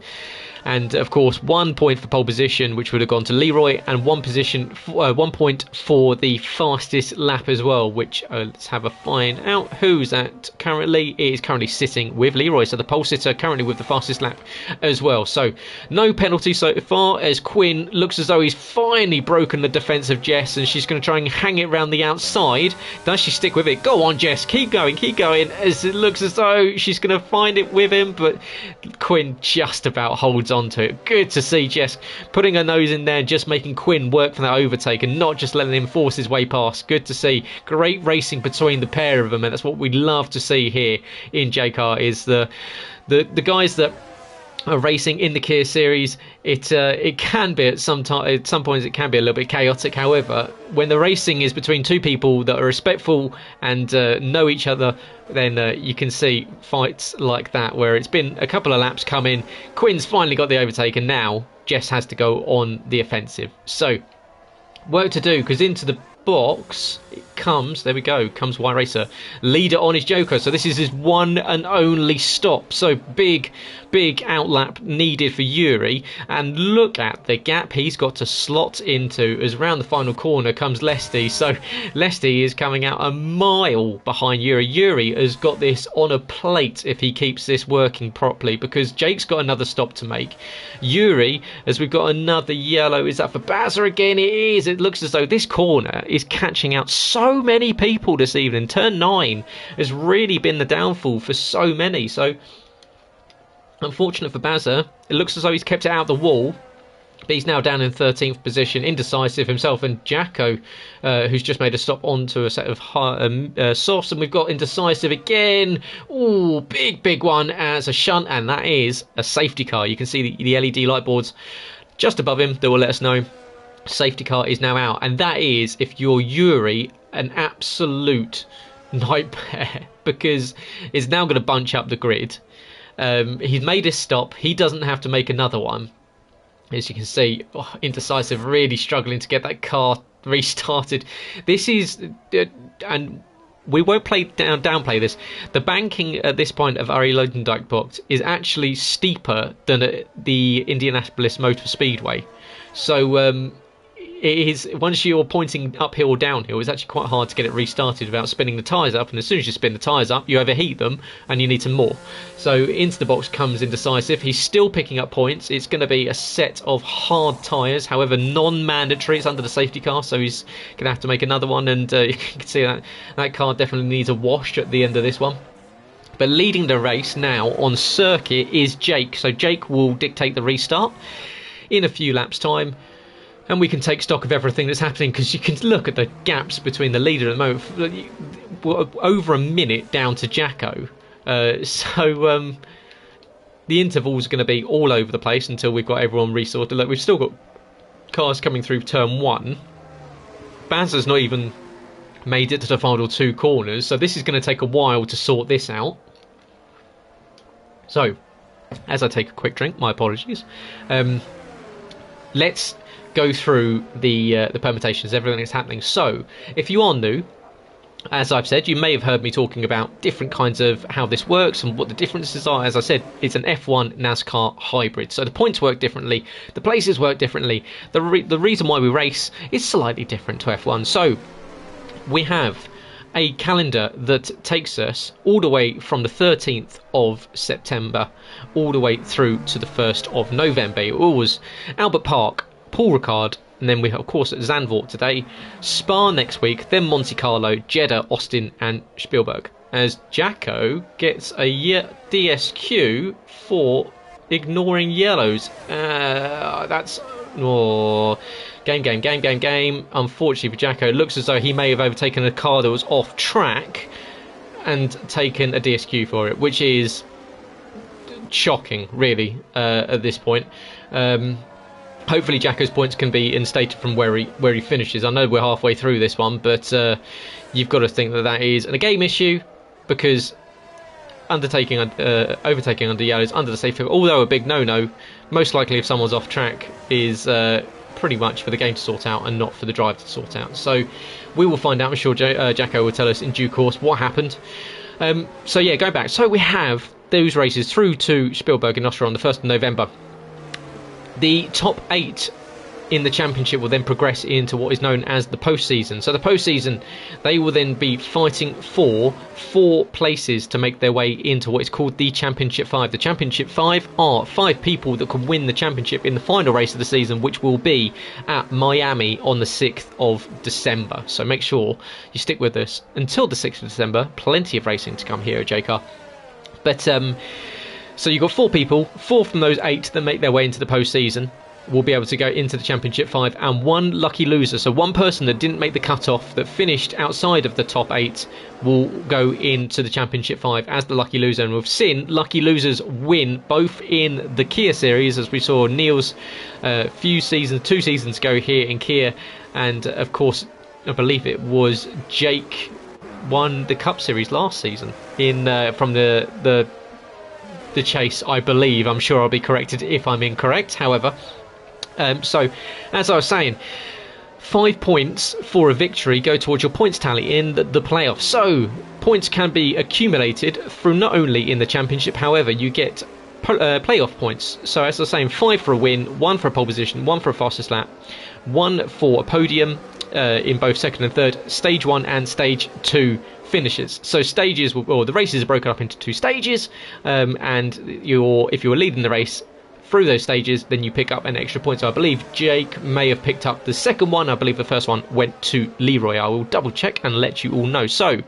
And of course, 1 point for pole position, which would have gone to Leroy, and 1 point for the fastest lap as well. Which let's have a find out who's that currently. It is currently sitting with Leroy, so the pole sitter currently with the fastest lap as well. So no penalty so far, as Quinn looks as though he's finally broken the defence of Jess, and she's going to try and hang it around the outside. Does she stick with it? Go on, Jess, keep going, as it looks as though she's going to find it with him, but Quinn just about holds onto it. Good to see Jess putting her nose in there, just making Quinn work for that overtake and not just letting him force his way past. Good to see. Great racing between the pair of them, and that's what we love to see here in JACKOCAR, is the guys that are racing in the Kia series. It can be at some points it can be a little bit chaotic. However, when the racing is between two people that are respectful and know each other, then you can see fights like that where it's been a couple of laps coming. Quinn's finally got the overtake, and now Jess has to go on the offensive. So work to do, because into the box it comes, there we go, comes Y Racer, leader on his Joker. So this is his one and only stop. So big outlap needed for Yuri, and look at the gap he's got to slot into as around the final corner comes Lesty. So Lesty is coming out a mile behind Yuri. Yuri has got this on a plate if he keeps this working properly, because Jake's got another stop to make. Yuri, as we've got another yellow, is that for Bazza again? It is. It looks as though this corner is catching out so many people this evening. Turn 9 has really been the downfall for so many. So unfortunate for Bazza. It looks as though he's kept it out the wall, but he's now down in 13th position, indecisive himself. And Jacko, who's just made a stop onto a set of softs, and we've got indecisive again. Ooh, big one as a shunt, and that is a safety car. You can see the LED light boards just above him that will let us know safety car is now out, and that is, if you're Yuri, an absolute nightmare, because it's now going to bunch up the grid. He's made his stop. He doesn't have to make another one. As you can see, indecisive, really struggling to get that car restarted. This is, and we won't downplay this, the banking at this point of Arie Luijendijk box is actually steeper than at the Indianapolis Motor Speedway. So it is, once you're pointing uphill or downhill, it's actually quite hard to get it restarted without spinning the tyres up, and as soon as you spin the tyres up, you overheat them and you need some more. So into the box comes Indecisive. He's still picking up points. It's going to be a set of hard tyres, however non-mandatory. It's under the safety car, so he's going to have to make another one, and you can see that car definitely needs a wash at the end of this one. But leading the race now on circuit is Jake, so Jake will dictate the restart in a few laps time. And we can take stock of everything that's happening, because you can look at the gaps between the leader at the moment. We're over a minute down to Jacko. So the intervals are going to be all over the place until we've got everyone resorted. Look, we've still got cars coming through turn 1. Bazza's not even made it to the final 2 corners. So this is going to take a while to sort this out. So, as I take a quick drink, my apologies. Let's go through the permutations, everything that's happening. So, if you are new, as I've said, you may have heard me talking about different kinds of how this works and what the differences are. As I said, it's an F1 NASCAR hybrid. So the points work differently, the places work differently. The reason why we race is slightly different to F1. So we have a calendar that takes us all the way from the 13th of September all the way through to the 1st of November. It was Albert Park, Paul Ricard, and then we have, of course, at Zandvoort today, Spa next week, then Monte Carlo, Jeddah, Austin and Spielberg. As Jacko gets a DSQ for ignoring yellows. That's... Oh, game. Unfortunately for Jacko, it looks as though he may have overtaken a car that was off track and taken a DSQ for it, which is shocking, really, at this point. Hopefully Jacko's points can be instated from where he finishes. I know we're halfway through this one, but you've got to think that is a game issue, because overtaking under yellows under the safety, although a big no-no, most likely if someone's off track is pretty much for the game to sort out and not for the driver to sort out. So we will find out. I'm sure Jacko will tell us in due course what happened. So yeah, go back. So we have those races through to Spielberg in Austria on the 1st of November. The top 8 in the championship will then progress into what is known as the postseason. So the postseason, they will then be fighting for 4 places to make their way into what is called the Championship 5. The Championship 5 are 5 people that can win the championship in the final race of the season, which will be at Miami on the 6th of December. So make sure you stick with us until the 6th of December. Plenty of racing to come here at JACKOCAR. But so you've got 4 people, 4 from those 8 that make their way into the postseason will be able to go into the Championship 5, and 1 lucky loser. So 1 person that didn't make the cut-off, that finished outside of the top 8, will go into the Championship 5 as the lucky loser. And we've seen lucky losers win both in the Kia series, as we saw Neil's 2 seasons ago here in Kia, and of course I believe it was Jake won the Cup series last season in from the chase, I believe. I'm sure I'll be corrected if I'm incorrect, however. So, as I was saying, 5 points for a victory go towards your points tally in the playoffs. So, points can be accumulated through not only in the championship, however, you get playoff points. So, as I was saying, 5 for a win, 1 for a pole position, 1 for a fastest lap, 1 for a podium in both second and third, stage 1 and stage 2 finishes. So stages, or the races are broken up into 2 stages, and if you're leading the race through those stages, then you pick up an extra point. So I believe Jake may have picked up the second one. I believe the first one went to Leroy. I will double check and let you all know. So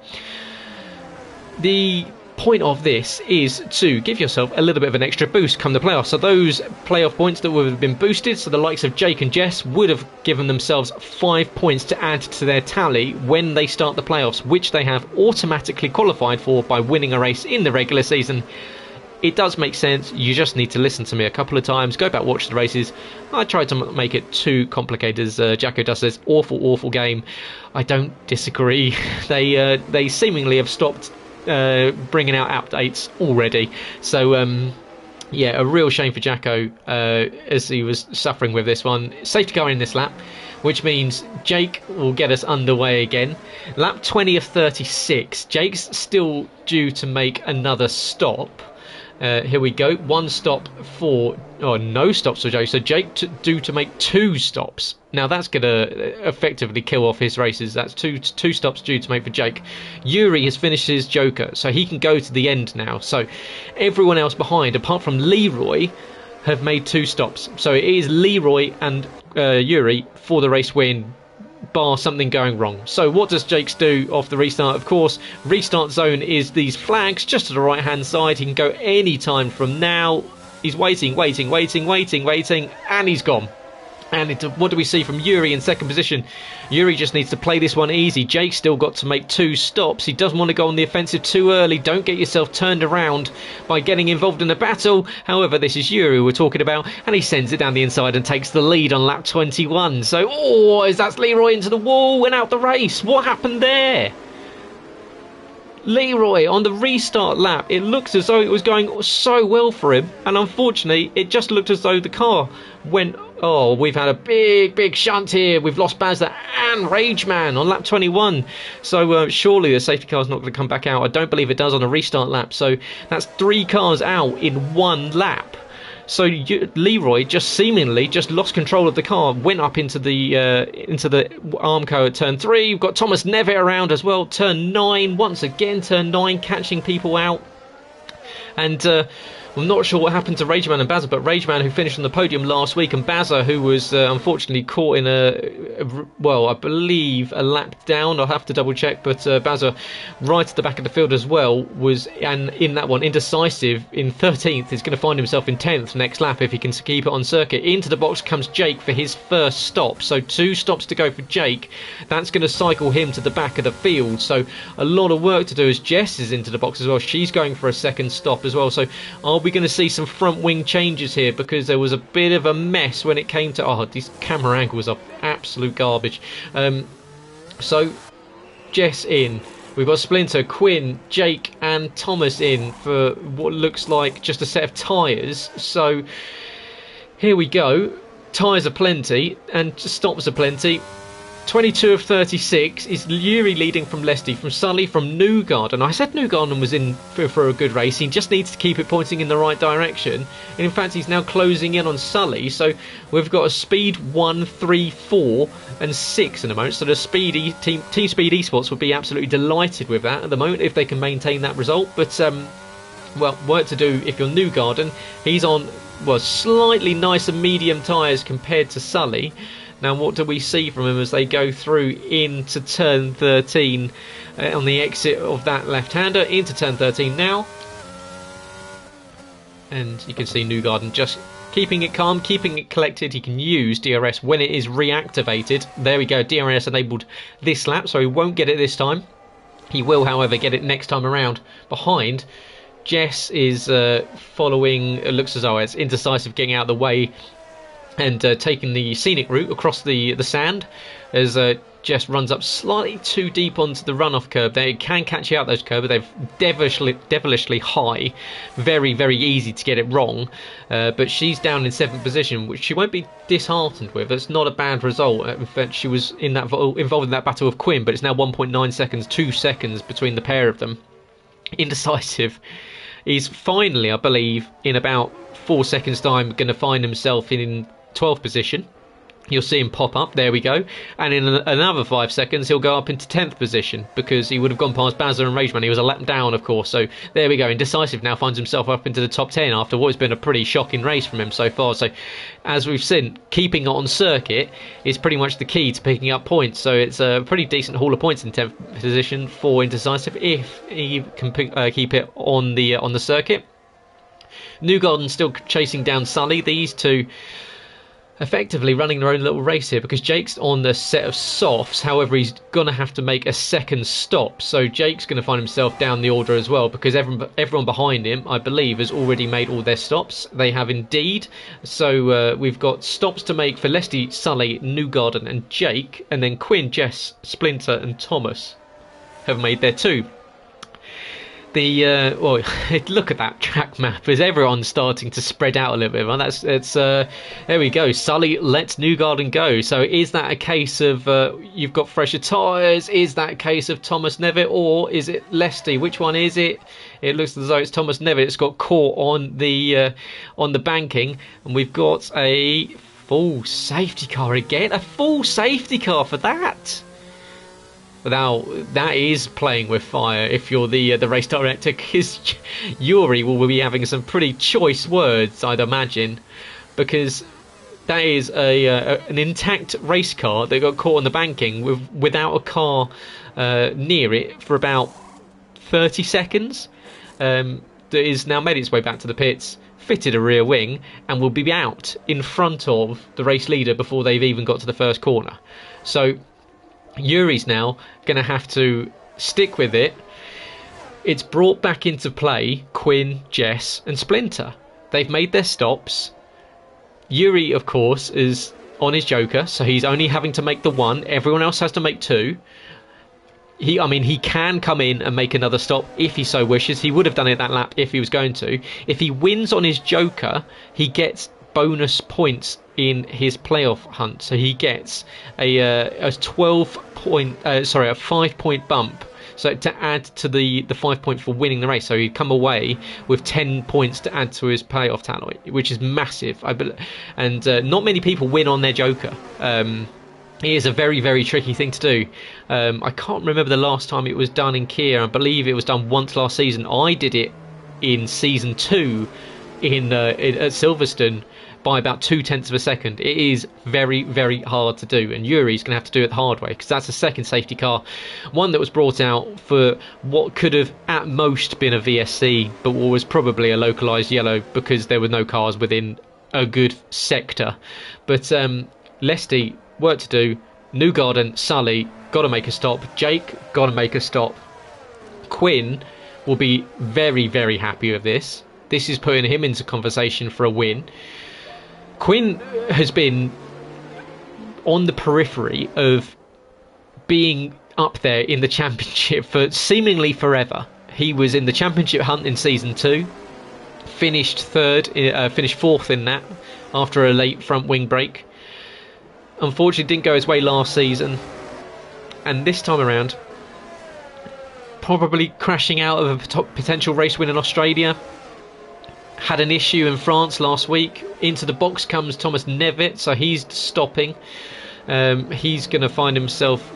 the point of this is to give yourself a little bit of an extra boost come the playoffs. So those playoff points that would have been boosted, so the likes of Jake and Jess would have given themselves 5 points to add to their tally when they start the playoffs, which they have automatically qualified for by winning a race in the regular season. It does make sense. You just need to listen to me a couple of times, go back, watch the races. I tried to make it too complicated, as Jacko does this awful game. I don't disagree. They seemingly have stopped bringing out updates already. So yeah, a real shame for Jacko as he was suffering with this one. Safety car in this lap, which means Jake will get us underway again. Lap 20 of 36. Jake's still due to make another stop. Here we go. 1 stop for... Oh, no stops for Jake. So Jake due to make 2 stops. Now that's going to effectively kill off his races. That's two stops due to make for Jake. Yuri has finished his Joker, so he can go to the end now. So everyone else behind, apart from Leroy, have made 2 stops. So it is Leroy and Yuri for the race win, bar something going wrong. So what does Jake's do off the restart? Of course, restart zone is these flags just to the right hand side. He can go any time from now. He's waiting, and he's gone. And what do we see from Yuri in second position? Yuri just needs to play this one easy. Jake's still got to make 2 stops. He doesn't want to go on the offensive too early. Don't get yourself turned around by getting involved in a battle. However, this is Yuri we're talking about, and he sends it down the inside and takes the lead on lap 21. So, as that's Leroy into the wall and out the race. What happened there? Leroy on the restart lap, it looks as though it was going so well for him, and unfortunately it just looked as though the car went, we've had a big shunt here. We've lost Bazza and Rageman on lap 21, so surely the safety car's not going to come back out. I don't believe it does on a restart lap, so that's 3 cars out in 1 lap. So Leroy just seemingly just lost control of the car, went up into the Armco at turn 3. We've got Thomas Nevitt around as well, turn 9, once again turn 9, catching people out. And I'm not sure what happened to Rageman and Bazza, but Rageman, who finished on the podium last week, and Bazza, who was unfortunately caught in I believe a lap down. I'll have to double check, but Bazza, right at the back of the field as well, was in that one indecisive in 13th. He's going to find himself in 10th next lap if he can keep it on circuit. Into the box comes Jake for his first stop, so 2 stops to go for Jake. That's going to cycle him to the back of the field, so a lot of work to do as Jess is into the box as well. She's going for a second stop as well, so we're going to see some front wing changes here, because there was a bit of a mess when it came to these camera angles are absolute garbage. So Jess in, we've got Splinter, Quinn, Jake and Thomas in for what looks like just a set of tyres. So here we go, tyres are plenty and stops are plenty. 22 of 36 is Yuri leading from Lesty, from Sully, from Newgarden. I said Newgarden was in for a good race. He just needs to keep it pointing in the right direction. And in fact, he's now closing in on Sully. So we've got a speed 1, 3, 4 and 6 in the moment. So the Team Speed Esports would be absolutely delighted with that at the moment if they can maintain that result. But, work to do if you're Newgarden. He's on, slightly nicer medium tyres compared to Sully. Now, what do we see from him as they go through into turn 13 on the exit of that left-hander into turn 13 now? And you can see Newgarden just keeping it calm, keeping it collected. He can use DRS when it is reactivated. There we go, DRS enabled this lap, so he won't get it this time. He will, however, get it next time around. Behind, Jess is following, it looks as though it's indecisive, getting out of the way and taking the scenic route across the sand, as Jess runs up slightly too deep onto the runoff curb. They can catch you out those curbs. They're devilishly high, very easy to get it wrong, but she's down in 7th position, which she won't be disheartened with. That's not a bad result. In fact, she was involved in that battle with Quinn, but it's now 1.9 seconds, 2 seconds between the pair of them. Indecisive is finally, I believe, in about 4 seconds time going to find himself in 12th position. You'll see him pop up, there we go, and in another 5 seconds he'll go up into 10th position, because he would have gone past Bazza and Rageman. He was a lap down, of course, so there we go. Indecisive now finds himself up into the top 10 after what has been a pretty shocking race from him so far. So as we've seen, keeping it on circuit is pretty much the key to picking up points, so it's a pretty decent haul of points in 10th position for Indecisive if he can keep it on the circuit. Newgarden still chasing down Sully. These two effectively running their own little race here, because Jake's on the set of softs. However, he's going to have to make a second stop, so Jake's going to find himself down the order as well, because everyone behind him, I believe, has already made all their stops. They have indeed. So we've got stops to make for Lesty, Sully, Newgarden and Jake, and then Quinn, Jess, Splinter and Thomas have made their 2. Look at that track map. Is everyone starting to spread out a little bit? Well, there we go. Sully lets Newgarden go. So is that a case of you've got fresher tyres? Is that a case of Thomas Nevitt, or is it Lesty? Which one is it? It looks as though it's Thomas Nevitt. It's got caught on the banking, and we've got a full safety car again. A full safety car for that. Now, that is playing with fire if you're the race director, because Yuri will be having some pretty choice words, I'd imagine, because that is an intact race car that got caught on the banking without a car near it for about 30 seconds. That is now made its way back to the pits, fitted a rear wing and will be out in front of the race leader before they've even got to the first corner. So Yuri's now going to have to stick with it. It's brought back into play Quinn, Jess and Splinter. They've made their stops. Yuri, of course, is on his Joker, so he's only having to make the one. Everyone else has to make two. He can come in and make another stop if he so wishes. He would have done it that lap if he was going to. If he wins on his Joker, he gets bonus points in his playoff hunt. So he gets a 5-point bump. So to add to the 5 point for winning the race, so he'd come away with 10 points to add to his playoff tally, which is massive. And not many people win on their Joker. It is a very, very tricky thing to do. I can't remember the last time it was done in Kia. I believe it was done once last season. I did it in season 2 at Silverstone by about 0.2 of a second. It is very, very hard to do, and Yuri's going to have to do it the hard way, because that's a second safety car, one that was brought out for what could have at most been a VSC, but what was probably a localised yellow because there were no cars within a good sector. But Lesty, work to do. Newgarden, Sully, got to make a stop. Jake, got to make a stop. Quinn will be very, very happy with this. This is putting him into conversation for a win. Quinn has been on the periphery of being up there in the championship for seemingly forever. He was in the championship hunt in season 2, finished fourth in that after a late front wing break. Unfortunately didn't go his way last season, and this time around probably crashing out of a potential race win in Australia. Had an issue in France last week. Into the box comes Thomas Nevitt, so he's stopping. He's going to find himself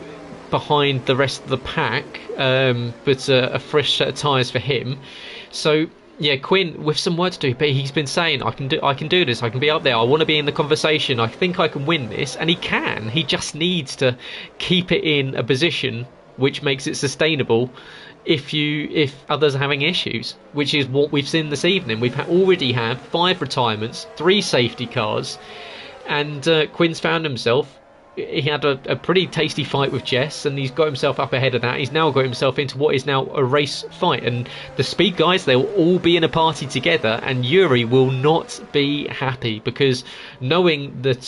behind the rest of the pack, but a fresh set of tyres for him. So yeah, Quinn with some work to do, but he's been saying, I can do this, I can be up there, I want to be in the conversation, I think I can win this, and he can. He just needs to keep it in a position which makes it sustainable if others are having issues, which is what we've seen this evening. We've already had 5 retirements, 3 safety cars, and Quinn's found himself. He had a pretty tasty fight with Jess, and he's got himself up ahead of that. He's now got himself into what is now a race fight, and the speed guys, they'll all be in a party together, and Yuri will not be happy, because knowing that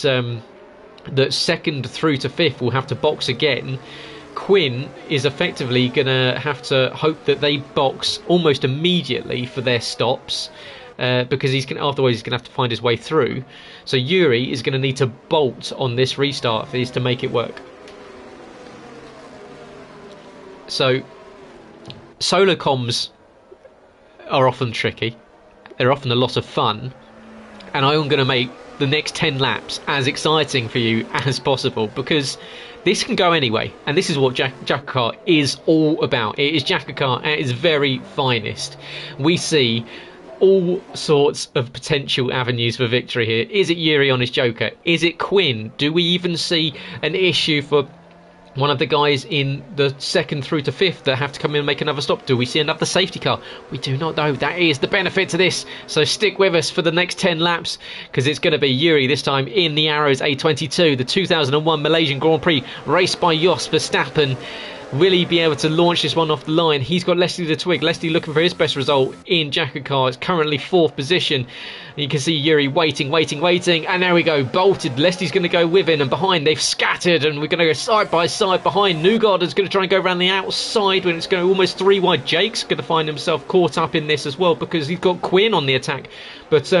that second through to 5th will have to box again, Quinn is effectively going to have to hope that they box almost immediately for their stops, because otherwise he's going to have to find his way through. So Yuri is going to need to bolt on this restart for this to make it work. So solo comms are often tricky. They're often a lot of fun, and I'm going to make the next 10 laps as exciting for you as possible, because this can go anyway, and this is what JACKOCAR is all about. It is JACKOCAR at its very finest. We see all sorts of potential avenues for victory here. Is it Yuri on his Joker? Is it Quinn? Do we even see an issue for one of the guys in the 2nd through to 5th that have to come in and make another stop? Do we see another safety car? We do not know. That is the benefit to this. So stick with us for the next 10 laps, because it's going to be Yuri this time in the Arrows A22, the 2001 Malaysian Grand Prix, raced by Jos Verstappen. Will he be able to launch this one off the line? He's got Leslie the Twig. Leslie looking for his best result in JACKOCAR. It's currently 4th position. And you can see Yuri waiting. And there we go. Bolted. Leslie's going to go with him. And behind, they've scattered. And we're going to go side by side behind. Newgarden's going to try and go around the outside when it's going almost 3 wide. Jake's going to find himself caught up in this as well, because he's got Quinn on the attack. But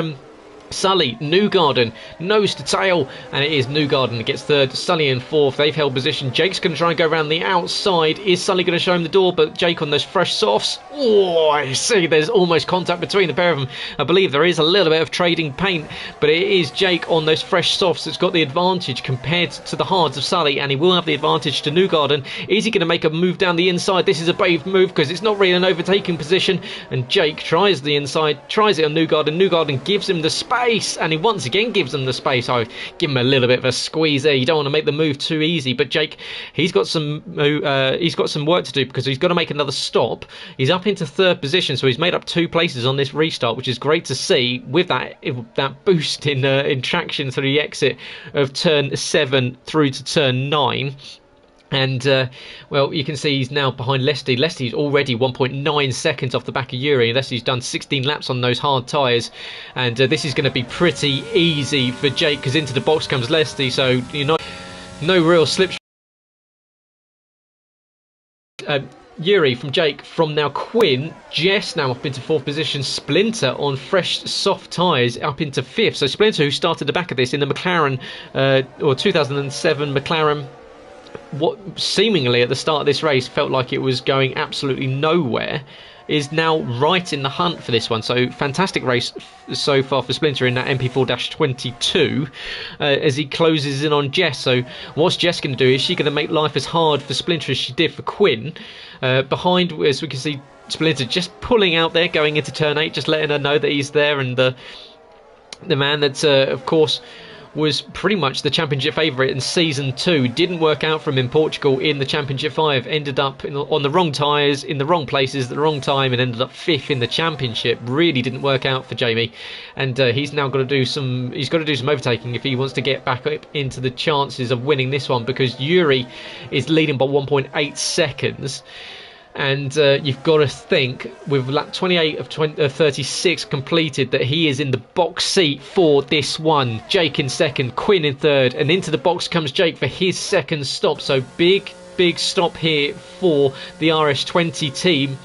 Sully, Newgarden, nose to tail, and it is Newgarden that gets 3rd, Sully in 4th. They've held position. Jake's going to try and go around the outside. Is Sully going to show him the door? But Jake on those fresh softs. Oh, I see there's almost contact between the pair of them. I believe there is a little bit of trading paint, but it is Jake on those fresh softs that's got the advantage compared to the hards of Sully, and he will have the advantage to Newgarden. Is he going to make a move down the inside? This is a brave move, because it's not really an overtaking position, and Jake tries the inside, tries it on Newgarden. Newgarden gives him the space. space, and he once again gives them the space. I give him a little bit of a squeeze there. You don't want to make the move too easy, but Jake, he's got some work to do, because he's got to make another stop. He's up into third position, so he's made up 2 places on this restart, which is great to see with that boost in traction through the exit of turn 7 through to turn 9. And, well, you can see he's now behind Lesty. Lesty's already 1.9 seconds off the back of Yuri. Lesty's done 16 laps on those hard tyres. And this is going to be pretty easy for Jake, because into the box comes Lesty. So, no real slip. Yuri from Jake, from now Quinn. Jess now up into 4th position. Splinter on fresh soft tyres up into 5th. So Splinter, who started the back of this in the McLaren, or 2007 McLaren, what seemingly at the start of this race felt like it was going absolutely nowhere, is now right in the hunt for this one. So fantastic race so far for Splinter in that MP4-22 as he closes in on Jess. So what's Jess going to do? Is she going to make life as hard for Splinter as she did for Quinn? Behind, as we can see, Splinter just pulling out there going into turn 8, just letting her know that he's there. And the man that of course was pretty much the championship favourite in season 2. Didn't work out for him in Portugal in the championship 5. Ended up on the wrong tyres, in the wrong places, at the wrong time, and ended up 5th in the championship. Really didn't work out for Jamie, and he's now got to do some. He's got to do some overtaking if he wants to get back up into the chances of winning this one, because Yuri is leading by 1.8 seconds. And you've got to think, with lap 28 of 36 completed, that he is in the box seat for this one. Jake in 2nd, Quinn in 3rd, and into the box comes Jake for his 2nd stop. So big stop here for the RS20 team.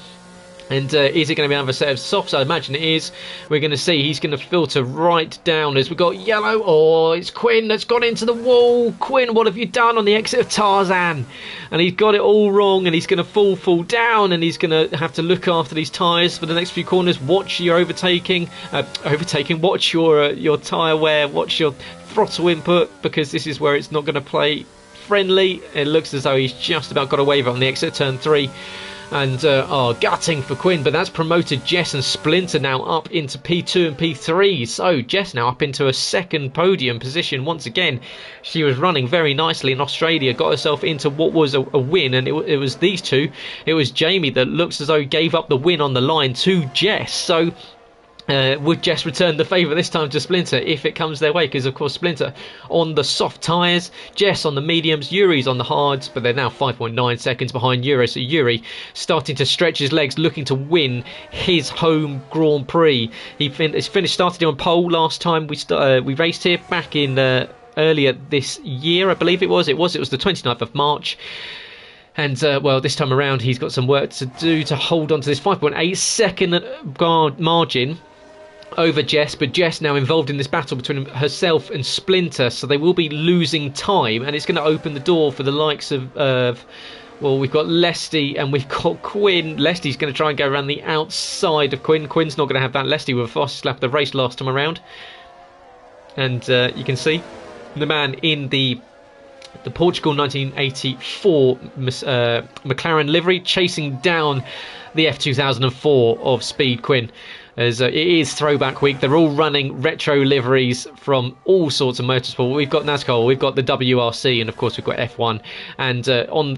And is it going to be another set of softs? I imagine it is. We're going to see. He's going to filter right down as we've got yellow. Oh, it's Quinn that's gone into the wall. Quinn, what have you done on the exit of Tarzan? And he's got it all wrong, and he's going to fall down, and he's going to have to look after these tyres for the next few corners. Watch your overtaking. Watch your tyre wear. Watch your throttle input, because this is where it's not going to play friendly. It looks as though he's just about got away with it on the exit of turn 3. And gutting for Quinn, but that's promoted Jess and Splinter now up into P2 and P3. So Jess now up into a 2nd podium position once again. She was running very nicely in Australia, got herself into what was a win, and it was these two. It was Jamie that looks as though he gave up the win on the line to Jess. So would Jess return the favour this time to Splinter if it comes their way? Because, of course, Splinter on the soft tyres, Jess on the mediums, Yuri's on the hards, but they're now 5.9 seconds behind Yuri. So Yuri starting to stretch his legs, looking to win his home Grand Prix. He started on pole last time we raced here back in earlier this year, I believe it was. It was the 29th of March. And, well, this time around, he's got some work to do to hold on to this 5.8 second margin over Jess, but Jess now involved in this battle between herself and Splinter, so they will be losing time, and it's going to open the door for the likes of well, we've got Lesty and we've got Quinn. Lesty's going to try and go around the outside of Quinn. Quinn's not going to have that. Lesty with a fastest lap of the race last time around, and you can see the man in the Portugal 1984 McLaren livery chasing down the F2004 of Speed Quinn. As it is throwback week, they're all running retro liveries from all sorts of motorsport. We've got NASCAR, we've got the WRC, and of course we've got F1. And on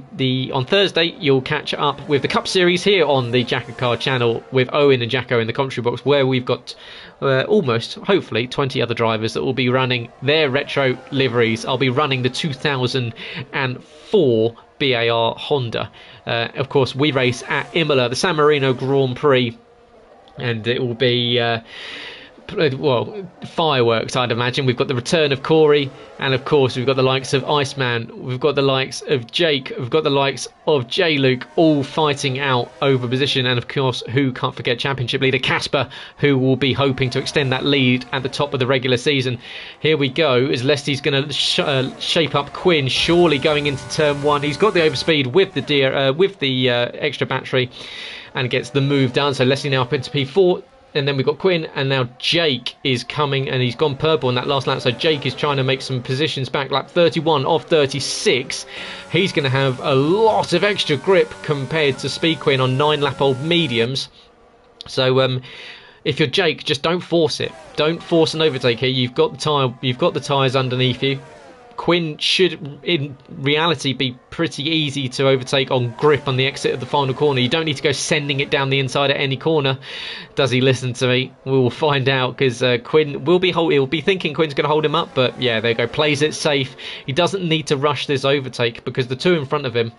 Thursday, you'll catch up with the Cup Series here on the JACKOCAR channel with Owen and Jacko in the commentary box, where we've got almost, hopefully, 20 other drivers that will be running their retro liveries. I'll be running the 2004 BAR Honda. Of course, we race at Imola, the San Marino Grand Prix. And it will be, well, fireworks, I'd imagine. We've got the return of Corey, and of course we've got the likes of Iceman, we've got the likes of Jake, we've got the likes of J-Luke, all fighting out over position. And of course, who can't forget championship leader Casper, who will be hoping to extend that lead at the top of the regular season. Here we go, as Lesty's going to shape up Quinn, surely going into turn 1. He's got the overspeed with the extra battery, and gets the move done. So Leslie now up into P4, and then we've got Quinn, and now Jake is coming, and he's gone purple in that last lap. So Jake is trying to make some positions back. Lap 31 of 36. He's going to have a lot of extra grip compared to Speed Quinn on 9-lap-old mediums. So if you're Jake, just don't force it. Don't force an overtake here. You've got the tyres underneath you. Quinn should, in reality, be pretty easy to overtake on grip on the exit of the final corner. You don't need to go sending it down the inside at any corner. Does he listen to me? We will find out, because Quinn will he'll be thinking Quinn's going to hold him up. But yeah, there you go. Plays it safe. He doesn't need to rush this overtake, because the two in front of him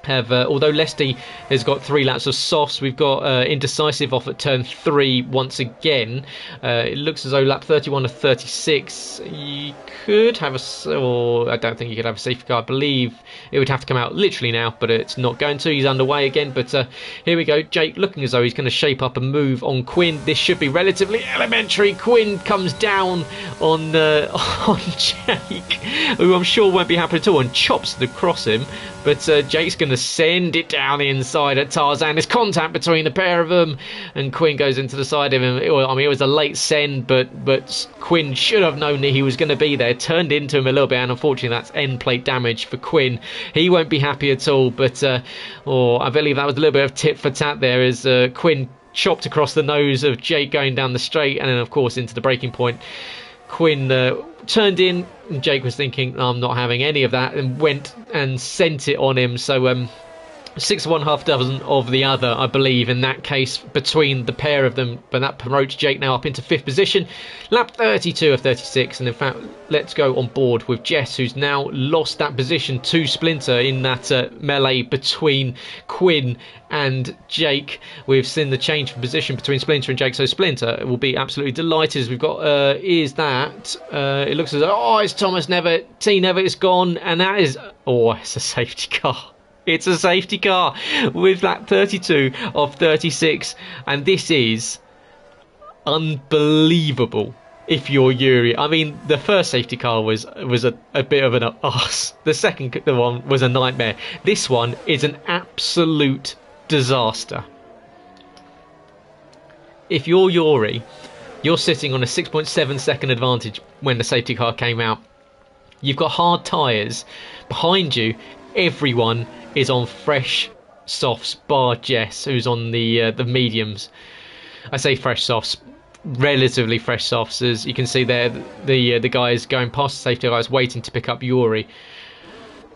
have, although Lesty has got 3 laps of softs, we've got Indecisive off at turn 3 once again. It looks as though lap 31 to 36 you could have or I don't think you could have a safety car. I believe it would have to come out literally now, but it's not going to. He's underway again, but here we go. Jake looking as though he's going to shape up a move on Quinn. This should be relatively elementary. Quinn comes down on Jake, who I'm sure won't be happy at all, and chops across him. But Jake's going to send it down the inside at Tarzan. There's contact between the pair of them, and Quinn goes into the side of him. I mean, it was a late send, but Quinn should have known that he was going to be there. Turned into him a little bit, and unfortunately that's end plate damage for Quinn. He won't be happy at all, but I believe that was a little bit of tit for tat there, as Quinn chopped across the nose of Jake going down the straight, and then of course into the braking point. Quinn turned in, and Jake was thinking, I'm not having any of that, and went and sent it on him. So 6 of one, half dozen of the other, I believe, in that case, between the pair of them. But that promotes Jake now up into 5th position. Lap 32 of 36, and in fact, let's go on board with Jess, who's now lost that position to Splinter in that melee between Quinn and Jake. We've seen the change of position between Splinter and Jake, so Splinter will be absolutely delighted. As we've got, it looks as though, it's Thomas Nevitt, T Nevitt is gone, and that is, it's a safety car. It's a safety car with lap 32 of 36, and this is unbelievable if you're Yuri. I mean, the first safety car was a bit of an arse. The second one was a nightmare. This one is an absolute disaster. If you're Yuri, you're sitting on a 6.7 second advantage when the safety car came out. You've got hard tyres behind you. Everyone is on fresh softs, bar Jess, who's on the mediums. I say fresh softs, relatively fresh softs, as you can see there. The guys going past the safety guys waiting to pick up Yuri.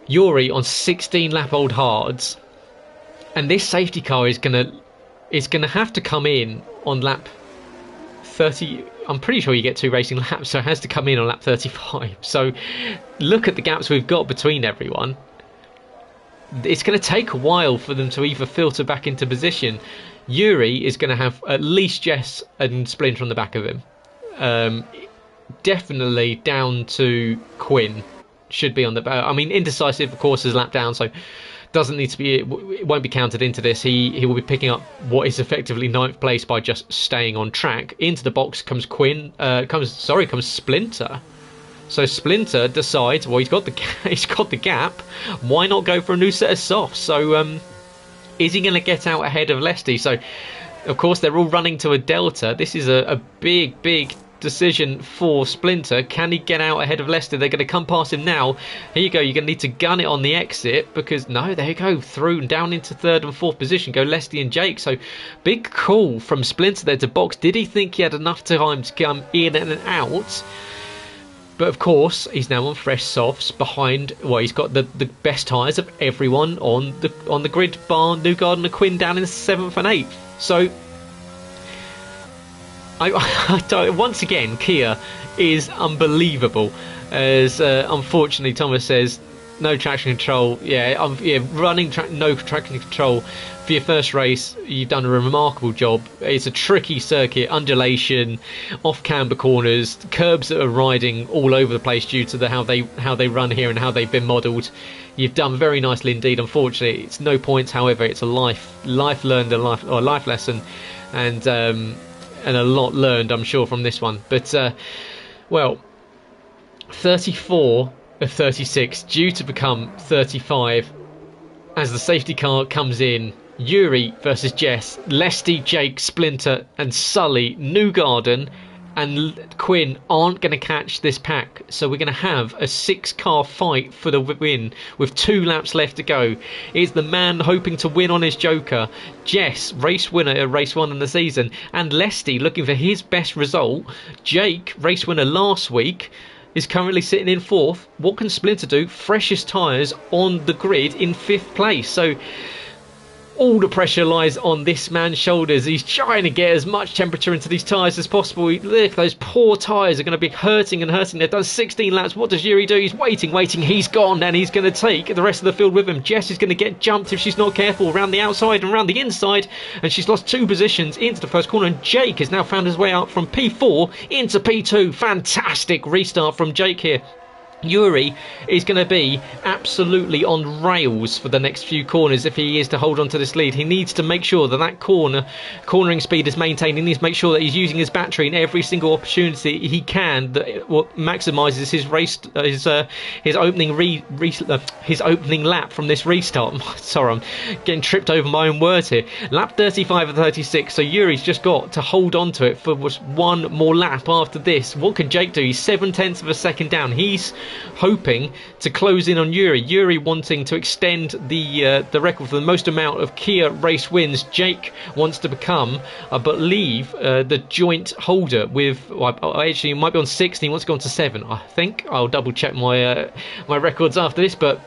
Yuri on 16 lap old hards, and this safety car is gonna have to come in on lap 30. I'm pretty sure you get 2 racing laps, so it has to come in on lap 35. So look at the gaps we've got between everyone. It's going to take a while for them to either filter back into position. Yuri is going to have at least Jess and Splinter on the back of him. Definitely down to Quinn. Should be on the back. I mean, Indecisive, of course, is lapped down, so doesn't need to be. It won't be counted into this. He will be picking up what is effectively 9th place by just staying on track. Into the box comes comes Splinter. So Splinter decides, well, he's got the gap. Why not go for a new set of softs? So is he going to get out ahead of Lesty? So of course they're all running to a delta. This is a big decision for Splinter. Can he get out ahead of Lesty? They're going to come past him now. Here you go. You're going to need to gun it on the exit, because no, there you go, through and down into 3rd and 4th position go Lesty and Jake. So big call from Splinter there to box. Did he think he had enough time to come in and out? But of course, he's now on fresh softs behind. Well, he's got the best tyres of everyone on the grid, bar Newgarden and Quinn down in 7th and 8th. So, once again, Kia is unbelievable. As unfortunately, Thomas says, no traction control. Running no traction control for your first race. You've done a remarkable job. It's a tricky circuit, undulation, off camber corners, curbs that are riding all over the place due to how they run here and how they've been modelled. You've done very nicely indeed. Unfortunately, it's no points. However, it's a life learned, a life lesson, and a lot learned, I'm sure, from this one. But 34 of 36 due to become 35 as the safety car comes in. Yuri versus Jess, Lesty, Jake, Splinter and Sully, Newgarden and Quinn aren't going to catch this pack, so we're going to have a 6-car fight for the win with 2 laps left to go. Is the man hoping to win on his Joker, Jess, race winner at race 1 in the season, and Lesty looking for his best result. Jake, race winner last week, is currently sitting in 4th. What can Splinter do? Freshest tyres on the grid in 5th place. So all the pressure lies on this man's shoulders. He's trying to get as much temperature into these tyres as possible. Look, those poor tyres are going to be hurting and hurting. They've done 16 laps. What does Yuri do? He's waiting. He's gone, and he's going to take the rest of the field with him. Jess is going to get jumped if she's not careful around the outside and around the inside, and she's lost 2 positions into the first corner, and Jake has now found his way up from P4 into P2. Fantastic restart from Jake here. Yuri is going to be absolutely on rails for the next few corners if he is to hold on to this lead. He needs to make sure that cornering speed is maintained. He needs to make sure that he's using his battery in every single opportunity he can that maximises his race, his opening lap from this restart. Sorry, I'm getting tripped over my own words here. Lap 35 of 36, so Yuri's just got to hold on to it for one more lap after this. What can Jake do? He's 0.7 of a second down. He's hoping to close in on Yuri. Yuri wanting to extend the record for the most amount of Kia race wins. Jake wants to become, I believe, the joint holder with. Actually, he might be on 6. And he wants to go on to 7. I think I'll double check my records after this, but.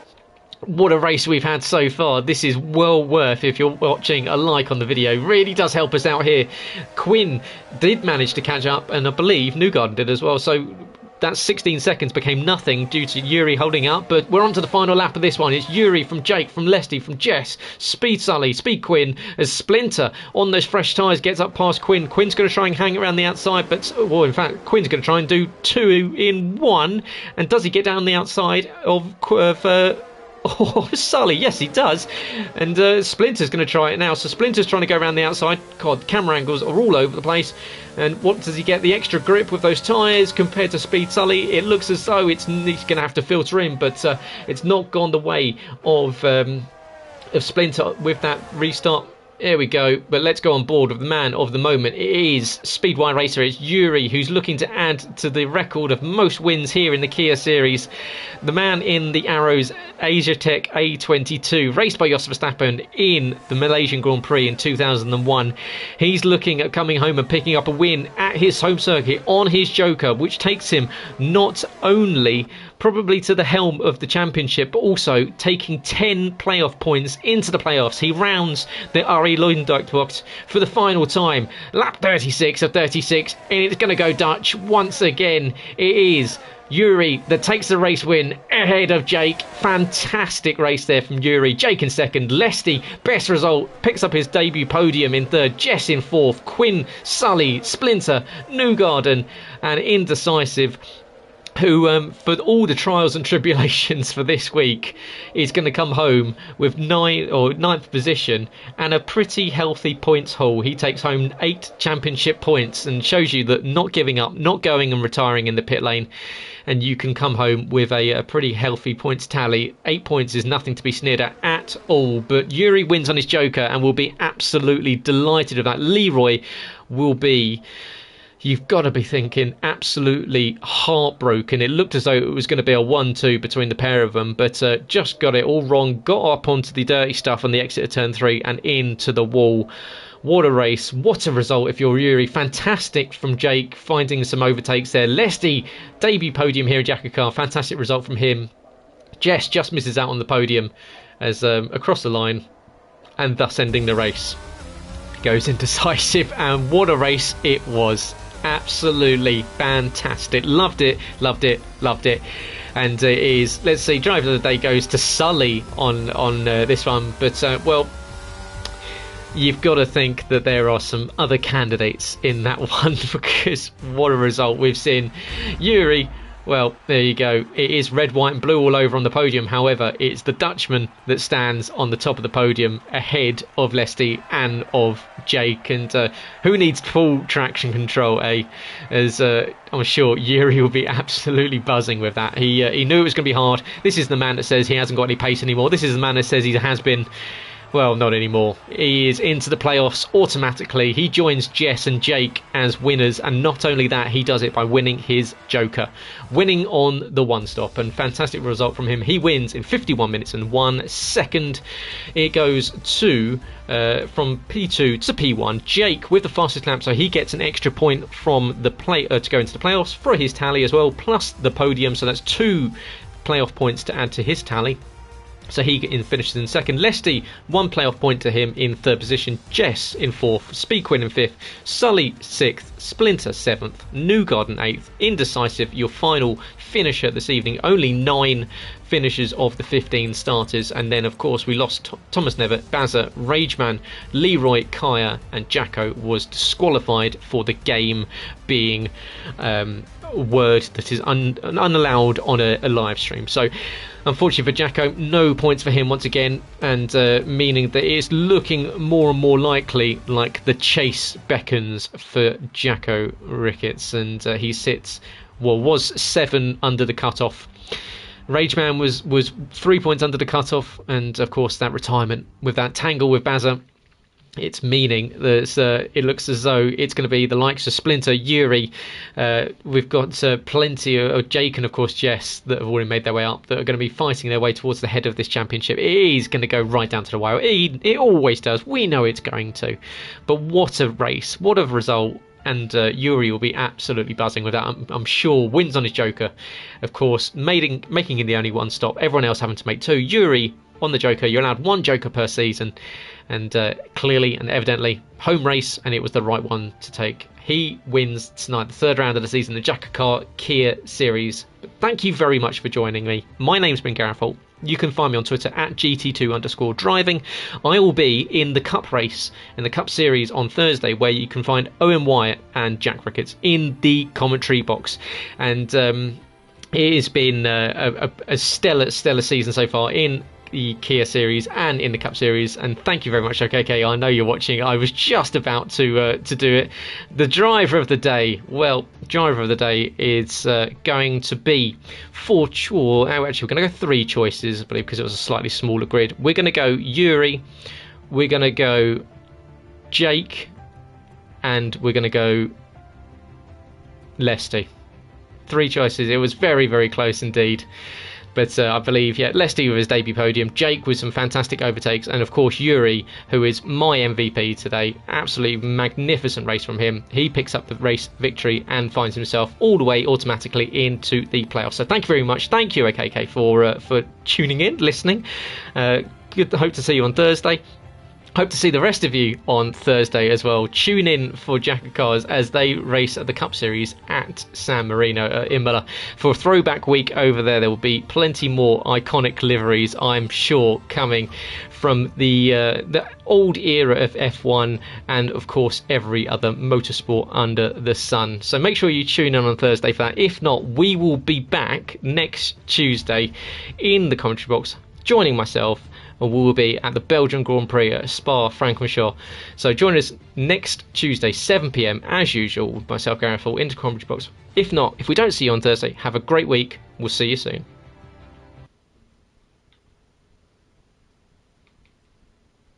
What a race we've had so far. This is well worth, if you're watching, a like on the video. Really does help us out here. Quinn did manage to catch up, and I believe Newgarden did as well. So that 16 seconds became nothing due to Yuri holding up, but we're on to the final lap of this one. It's Yuri from Jake, from Lesty, from Jess, Speed Sully, Speed Quinn, as Splinter on those fresh tyres gets up past Quinn. Quinn's going to try and hang around the outside, but, well, in fact, Quinn's going to try and do 2 in 1, and does he get down the outside of Sully? Yes, he does. And Splinter's going to try it now. So Splinter's trying to go around the outside. God, camera angles are all over the place. And what does he get? The extra grip with those tyres compared to Speed Sully. It looks as though he's going to have to filter in, but it's not gone the way of Splinter with that restart. There we go, but let's go on board with the man of the moment. It is Speedway Racer. It's Yuri, who's looking to add to the record of most wins here in the Kia series. The man in the Arrows Asiatech A22, raced by Jos Verstappen in the Malaysian Grand Prix in 2001. He's looking at coming home and picking up a win at his home circuit on his Joker, which takes him not only probably to the helm of the championship, but also taking 10 playoff points into the playoffs. He rounds the Arie Luyendyk box for the final time. Lap 36 of 36, and it's going to go Dutch once again. It is Yuri that takes the race win ahead of Jake. Fantastic race there from Yuri. Jake in 2nd. Lesty, best result, picks up his debut podium in 3rd. Jess in 4th. Quinn, Sully, Splinter, Newgarden, and Indecisive, who, for all the trials and tribulations for this week, is going to come home with 9th position and a pretty healthy points haul. He takes home 8 championship points and shows you that not giving up, not going and retiring in the pit lane, and you can come home with a pretty healthy points tally. 8 points is nothing to be sneered at all. But Yuri wins on his Joker and will be absolutely delighted with that. Leroy will be, you've got to be thinking, absolutely heartbroken. It looked as though it was going to be a 1-2 between the pair of them, but just got it all wrong. Got up onto the dirty stuff on the exit of turn 3 and into the wall. What a race. What a result if you're Yuri. Fantastic from Jake, finding some overtakes there. Lesty, debut podium here at JACKOCAR. Fantastic result from him. Jess just misses out on the podium as across the line, and thus ending the race. Goes indecisive, and what a race it was. Absolutely fantastic. Loved it, loved it, loved it. And it is, let's see, driver of the day goes to Sully on this one. But, well, you've got to think that there are some other candidates in that one, because what a result we've seen. Yuri, well, there you go. It is red, white and blue all over on the podium. However, it's the Dutchman that stands on the top of the podium ahead of Lesty and of Jake. And who needs full traction control, eh? As I'm sure Yuri will be absolutely buzzing with that. He knew it was going to be hard. This is the man that says he hasn't got any pace anymore. This is the man that says he has been Well, not anymore. He is into the playoffs automatically. He joins Jess and Jake as winners, and not only that, he does it by winning his Joker. Winning on the one stop, and fantastic result from him. He wins in 51 minutes and 1 second. It goes to from P2 to P1. Jake with the fastest lap, so he gets an extra point from the to go into the playoffs for his tally as well, plus the podium, so that's 2 playoff points to add to his tally. So he finishes in second. Lesty, 1 playoff point to him in third position. Jess in fourth. Speed Quinn in fifth. Sully 6th. Splinter 7th. Newgarden 8th. Indecisive, your final finisher this evening. Only 9 finishes of the 15 starters. And then, of course, we lost Thomas Nevitt, Bazza, Rageman, Leroy, Kaya, and Jacko was disqualified for the game being word that is unallowed on a live stream. So unfortunately for Jacko, no points for him once again, and meaning that it's looking more and more likely like the chase beckons for Jacko Ricketts, and he was 7 under the cutoff. Rageman was 3 points under the cutoff, and of course that retirement with that tangle with Bazza, it's meaning that it looks as though it's going to be the likes of Splinter, Yuri. We've got plenty of Jake and, of course, Jess that have already made their way up, that are going to be fighting their way towards the head of this championship. It is going to go right down to the wire. It always does. We know it's going to. But what a race. What a result. And Yuri will be absolutely buzzing with that. I'm sure. Wins on his Joker. Of course, making him the only one stop. Everyone else having to make 2. Yuri on the Joker. You're allowed 1 Joker per season. And clearly and evidently, home race, and it was the right one to take. He wins tonight, the 3rd round of the season, the JACKOCAR Kia Series. But thank you very much for joining me. My name's been Gareth Holt. You can find me on Twitter at GT2_driving. I will be in the Cup race, in the Cup Series on Thursday, where you can find Owen Wyatt and Jack Ricketts in the commentary box. And it has been a stellar season so far in the Kia Series and in the Cup Series, and thank you very much, JACKOCAR. I know you're watching. I was just about to do it. The driver of the day, is going to be actually we're going to go 3 choices, I believe, because it was a slightly smaller grid. We're going to go Yuri, we're going to go Jake, and we're going to go Lesty. 3 choices. It was very, very close indeed. But I believe, Lesty with his debut podium, Jake with some fantastic overtakes, and of course Yuri, who is my MVP today. Absolutely magnificent race from him. He picks up the race victory and finds himself all the way automatically into the playoffs. So thank you very much. Thank you, JACKOCAR, for tuning in, listening. Hope to see you on Thursday. Hope to see the rest of you on Thursday as well. Tune in for JACKOCARs as they race at the Cup Series at San Marino Imola. For a throwback week over there, there will be plenty more iconic liveries, I'm sure, coming from the old era of F1 and, of course, every other motorsport under the sun. So make sure you tune in on Thursday for that. If not, we will be back next Tuesday in the commentary box, joining myself, and we will be at the Belgian Grand Prix at Spa-Francorchamps. So join us next Tuesday, 7 p.m, as usual, with myself, Gareth Hall, into Commentary Box. If not, if we don't see you on Thursday, have a great week. We'll see you soon.